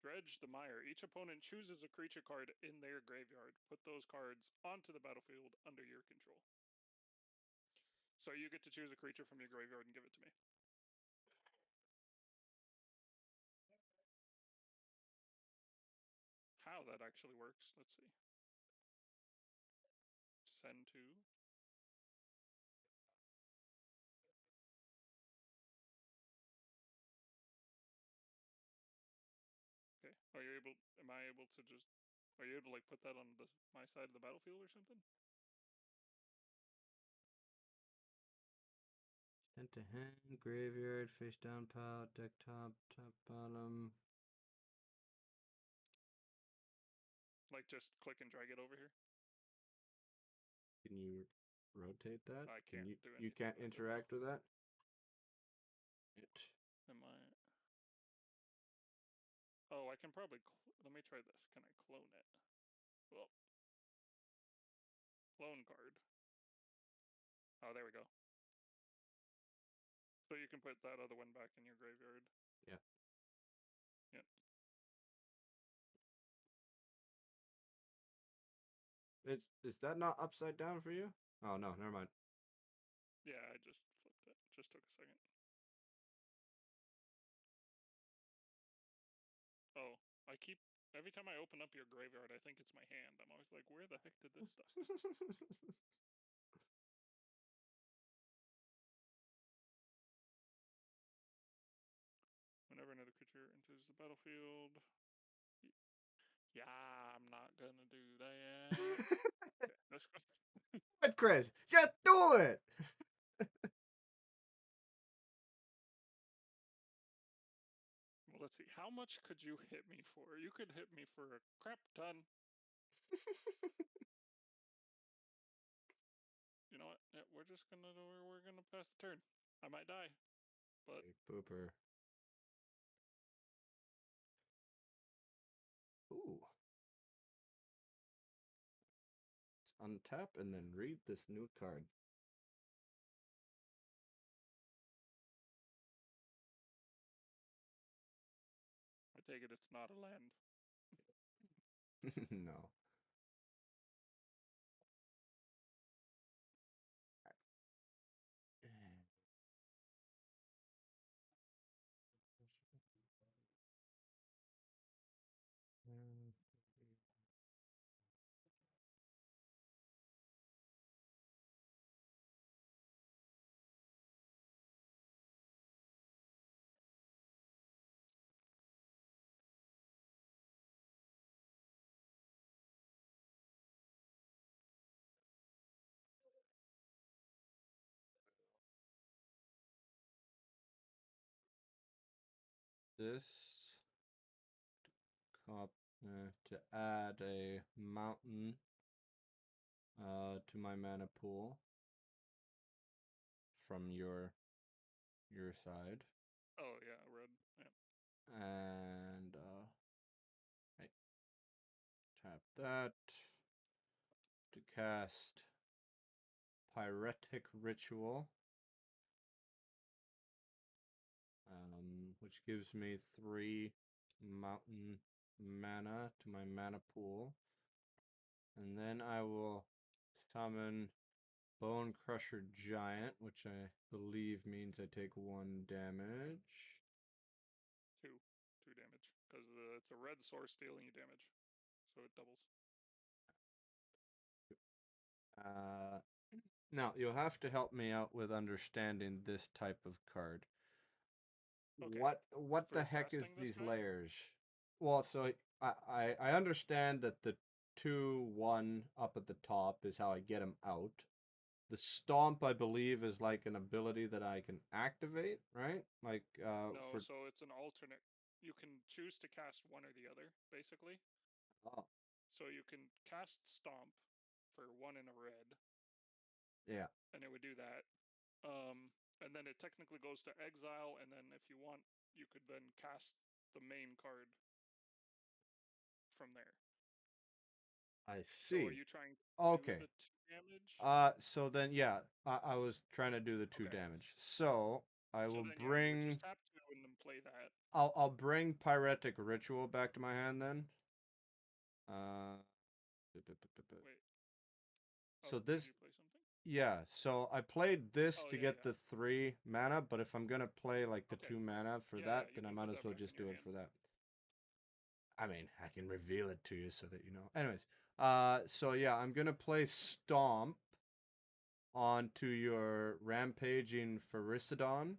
[SPEAKER 3] Dredge the Mire. Each opponent chooses a creature card in their graveyard. Put those cards onto the battlefield under your control. So you get to choose a creature from your graveyard and give it to me. How that actually works, let's see. Send to. Okay. Are you able? Am I able to just? Are you able to like put that on my side of the battlefield or something?
[SPEAKER 1] Sent to hand, graveyard, face down pile, deck top, top bottom.
[SPEAKER 3] Like just click and drag it over here?
[SPEAKER 1] Can you rotate that?
[SPEAKER 3] I can't
[SPEAKER 1] you,
[SPEAKER 3] do
[SPEAKER 1] you
[SPEAKER 3] anything
[SPEAKER 1] can't
[SPEAKER 3] with it, no.
[SPEAKER 1] interact with that?
[SPEAKER 3] Am I? Oh, I can probably. Let me try this. Can I clone it? Well, clone card. Oh, there we go. So you can put that other one back in your graveyard.
[SPEAKER 1] Yeah.
[SPEAKER 3] Yep.
[SPEAKER 1] Is that not upside down for you? Oh no, never mind.
[SPEAKER 3] Yeah, I just flipped it. Just took a second. Oh, I keep every time I open up your graveyard, I think it's my hand. I'm always like, where the heck did this stuff? Whenever another creature enters the battlefield. Yeah, I'm not gonna do that. Okay, let's go.
[SPEAKER 1] But Chris, just do it.
[SPEAKER 3] Well, let's see. How much could you hit me for? You could hit me for a crap ton. You know what? Yeah, we're gonna pass the turn. I might die, but
[SPEAKER 1] Big pooper. Ooh. Let's untap and then read this new card.
[SPEAKER 3] I take it it's not a land.
[SPEAKER 1] No. This to add a mountain to my mana pool from your side.
[SPEAKER 3] Oh yeah, red. Yeah.
[SPEAKER 1] And right, tap that to cast Pyretic Ritual, which gives me 3 mountain mana to my mana pool. And then I will summon Bone Crusher Giant, which I believe means I take 1 damage.
[SPEAKER 3] Two damage because it's a red source dealing you damage, so it doubles.
[SPEAKER 1] Now, you'll have to help me out with understanding this type of card.
[SPEAKER 3] Okay.
[SPEAKER 1] What the
[SPEAKER 3] For
[SPEAKER 1] heck is
[SPEAKER 3] casting this
[SPEAKER 1] these
[SPEAKER 3] guy?
[SPEAKER 1] layers? Well, so I understand that the 2/1 up at the top is how I get them out. The stomp, I believe, is like an ability that I can activate, right? Like
[SPEAKER 3] No,
[SPEAKER 1] for
[SPEAKER 3] so it's an alternate. You can choose to cast one or the other, basically.
[SPEAKER 1] oh,
[SPEAKER 3] So you can cast Stomp for 1 in a red,
[SPEAKER 1] yeah.
[SPEAKER 3] and it would do that. And then it technically goes to exile, and then if you want, you could then cast the main card from there.
[SPEAKER 1] I
[SPEAKER 3] So are
[SPEAKER 1] see.
[SPEAKER 3] you trying to do
[SPEAKER 1] Okay.
[SPEAKER 3] the 2 damage?
[SPEAKER 1] So then yeah, I was trying to do the 2
[SPEAKER 3] Okay.
[SPEAKER 1] damage. So I
[SPEAKER 3] So
[SPEAKER 1] will
[SPEAKER 3] then yeah, you would
[SPEAKER 1] bring
[SPEAKER 3] just tap 2 and then play that.
[SPEAKER 1] I'll bring Pyretic Ritual back to my hand then. Uh,
[SPEAKER 3] Wait. Oh,
[SPEAKER 1] so
[SPEAKER 3] did
[SPEAKER 1] this,
[SPEAKER 3] you play something?
[SPEAKER 1] yeah. So I played this
[SPEAKER 3] Oh
[SPEAKER 1] to
[SPEAKER 3] yeah,
[SPEAKER 1] get
[SPEAKER 3] yeah.
[SPEAKER 1] the 3 mana, but if I'm gonna play like the
[SPEAKER 3] Okay.
[SPEAKER 1] 2 mana for
[SPEAKER 3] Yeah,
[SPEAKER 1] that,
[SPEAKER 3] you
[SPEAKER 1] then I
[SPEAKER 3] can
[SPEAKER 1] might
[SPEAKER 3] put
[SPEAKER 1] as
[SPEAKER 3] that
[SPEAKER 1] well
[SPEAKER 3] back
[SPEAKER 1] just
[SPEAKER 3] in your
[SPEAKER 1] do it
[SPEAKER 3] hand.
[SPEAKER 1] for that. I mean, I can reveal it to you so that you know. Anyways, so yeah, I'm gonna play Stomp onto your Rampaging Phyrexian.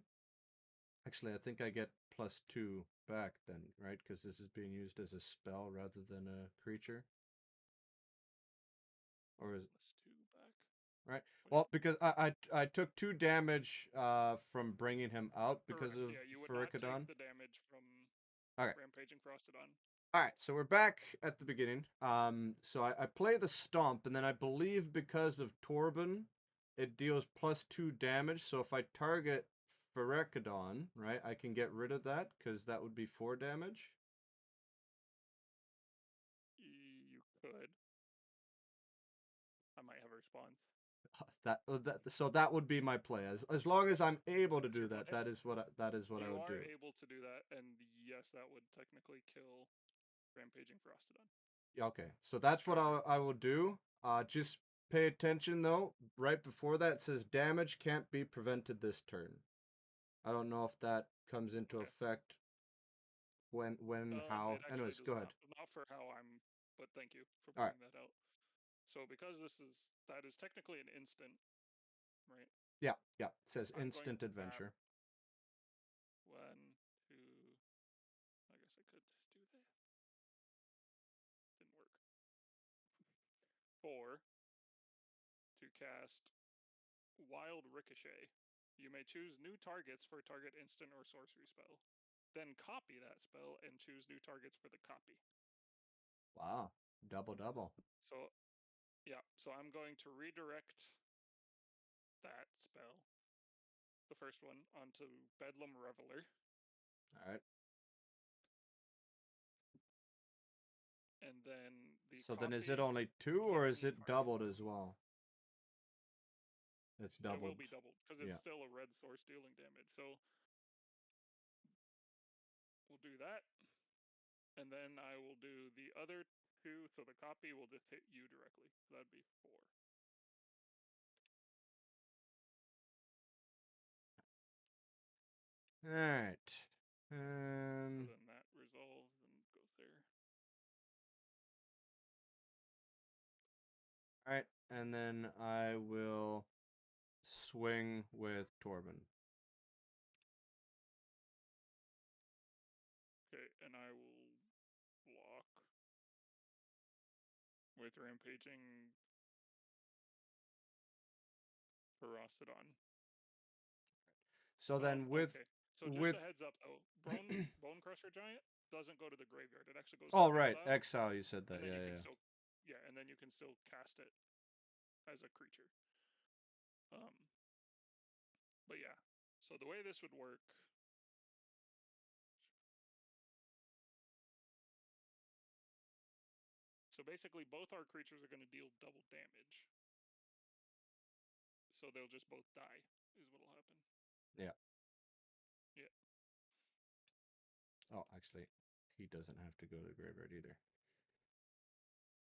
[SPEAKER 1] Actually, I think I get +2 back then, right? Because this is being used as a spell rather than a creature. Or is
[SPEAKER 3] +2 back.
[SPEAKER 1] right?
[SPEAKER 3] Wait.
[SPEAKER 1] Well, because I took 2 damage from bringing him out because
[SPEAKER 3] Correct.
[SPEAKER 1] of
[SPEAKER 3] Yeah, you would not
[SPEAKER 1] Phyrexian.
[SPEAKER 3] take the damage from
[SPEAKER 1] Okay.
[SPEAKER 3] Rampaging Frostodon.
[SPEAKER 1] All right, so we're back at the beginning. So I play the Stomp, and then I believe because of Torben, it deals +2 damage. So if I target Phyrexian, right, I can get rid of that because that would be 4 damage.
[SPEAKER 3] You could. I might have a response.
[SPEAKER 1] That would be my play. As long as I'm able to
[SPEAKER 3] That's
[SPEAKER 1] do
[SPEAKER 3] your
[SPEAKER 1] that,
[SPEAKER 3] play.
[SPEAKER 1] that is what I
[SPEAKER 3] You
[SPEAKER 1] would
[SPEAKER 3] are
[SPEAKER 1] do.
[SPEAKER 3] able to do that, and yes, that would technically kill Rampaging Frostodon.
[SPEAKER 1] Okay, so that's what
[SPEAKER 3] Sure.
[SPEAKER 1] I will do. Just pay attention though. Right before that it says damage can't be prevented this turn. I don't know if that comes into
[SPEAKER 3] Okay.
[SPEAKER 1] effect when, how.
[SPEAKER 3] It actually
[SPEAKER 1] Anyways,
[SPEAKER 3] does
[SPEAKER 1] go ahead.
[SPEAKER 3] not for how I'm, but thank you for
[SPEAKER 1] All right.
[SPEAKER 3] pointing that out. So because that is technically an instant, right?
[SPEAKER 1] Yeah. It says
[SPEAKER 3] I'm going
[SPEAKER 1] instant
[SPEAKER 3] to tap
[SPEAKER 1] adventure.
[SPEAKER 3] 1, 2. I guess I could do that. Didn't work. 4 to cast Wild Ricochet. You may choose new targets for target instant or sorcery spell. Then copy that spell and choose new targets for the copy.
[SPEAKER 1] Wow. Double.
[SPEAKER 3] So, yeah, so I'm going to redirect that spell, the first one, onto Bedlam Reveler.
[SPEAKER 1] All right.
[SPEAKER 3] And then the
[SPEAKER 1] So
[SPEAKER 3] copy
[SPEAKER 1] then is it only 2
[SPEAKER 3] is
[SPEAKER 1] or
[SPEAKER 3] on
[SPEAKER 1] is it
[SPEAKER 3] target.
[SPEAKER 1] doubled as well? It's
[SPEAKER 3] It
[SPEAKER 1] doubled.
[SPEAKER 3] will be doubled because it's
[SPEAKER 1] Yeah.
[SPEAKER 3] still a red source dealing damage. So we'll do that. And then I will do the other 2, so the copy will just hit you directly. So that'd be 4.
[SPEAKER 1] All right.
[SPEAKER 3] So then that resolves and goes there.
[SPEAKER 1] All right, and then I will swing with Torben.
[SPEAKER 3] Okay, and I will block with Rampaging Ferocidon.
[SPEAKER 1] So then with
[SPEAKER 3] okay. So just
[SPEAKER 1] with
[SPEAKER 3] a heads up though, Bone Crusher Giant doesn't go to the graveyard. It actually goes to
[SPEAKER 1] oh right,
[SPEAKER 3] exile.
[SPEAKER 1] exile. You said that.
[SPEAKER 3] And then you can
[SPEAKER 1] Yeah.
[SPEAKER 3] still and then you can still cast it as a creature. But yeah. So the way this would work. So basically both our creatures are going to deal double damage. So they'll just both die, is what'll happen.
[SPEAKER 1] Yeah.
[SPEAKER 3] Yeah.
[SPEAKER 1] Oh, actually, he doesn't have to go to the graveyard either.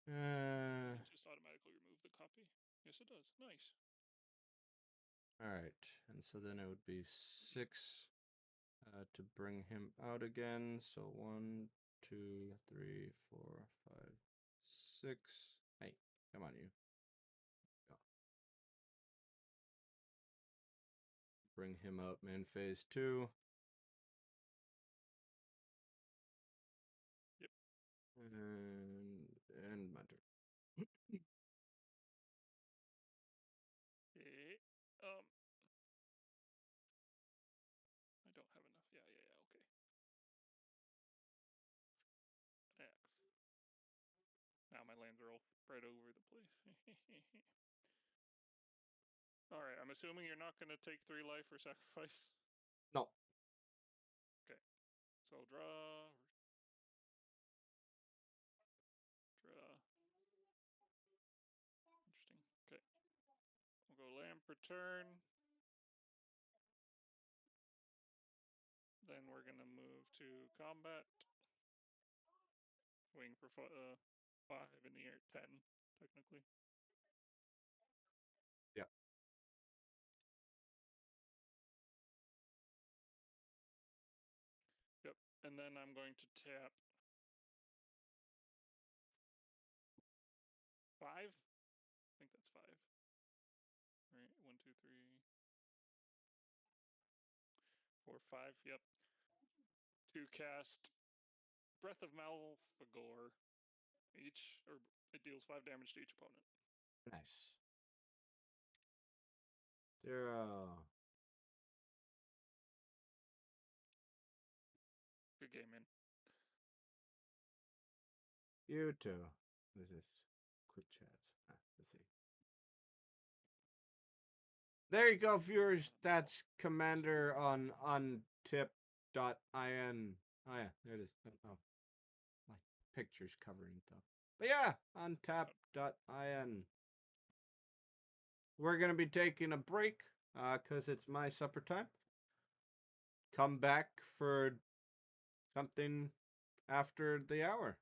[SPEAKER 3] Does it just automatically remove the copy? Yes, it does. Nice.
[SPEAKER 1] All right, and so then it would be 6 to bring him out again. So 1, 2, 3, 4, 5, 6. Hey, come on, you. Go. Bring him up, man. Phase 2.
[SPEAKER 3] Yep.
[SPEAKER 1] And my turn.
[SPEAKER 3] Okay. I don't have enough. Yeah. Okay. X. Now my lands are all spread over the place. All right. I'm assuming you're not going to take 3 life or sacrifice.
[SPEAKER 1] No.
[SPEAKER 3] Okay. So draw. Interesting. Okay. We'll go land per turn. Then we're going to move to combat. Wing for 5 in the air, 10, technically.
[SPEAKER 1] Yeah.
[SPEAKER 3] Yep. And then I'm going to tap 5. I think that's 5. Right. 1, 2, 3, 4, 5. Yep. To cast Breath of Malfagor each, or it deals 5 damage to each opponent.
[SPEAKER 1] Nice. Zero.
[SPEAKER 3] Good game, man.
[SPEAKER 1] You too. What is this? Quick chats. Let's see. There you go, viewers. That's Commander on untip.in. Oh yeah, there it is. Oh, my picture's covering it though. But yeah, untap.in. We're gonna be taking a break, cause it's my supper time. Come back for something after the hour.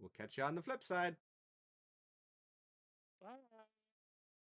[SPEAKER 1] We'll catch you on the flip side.
[SPEAKER 3] Bye.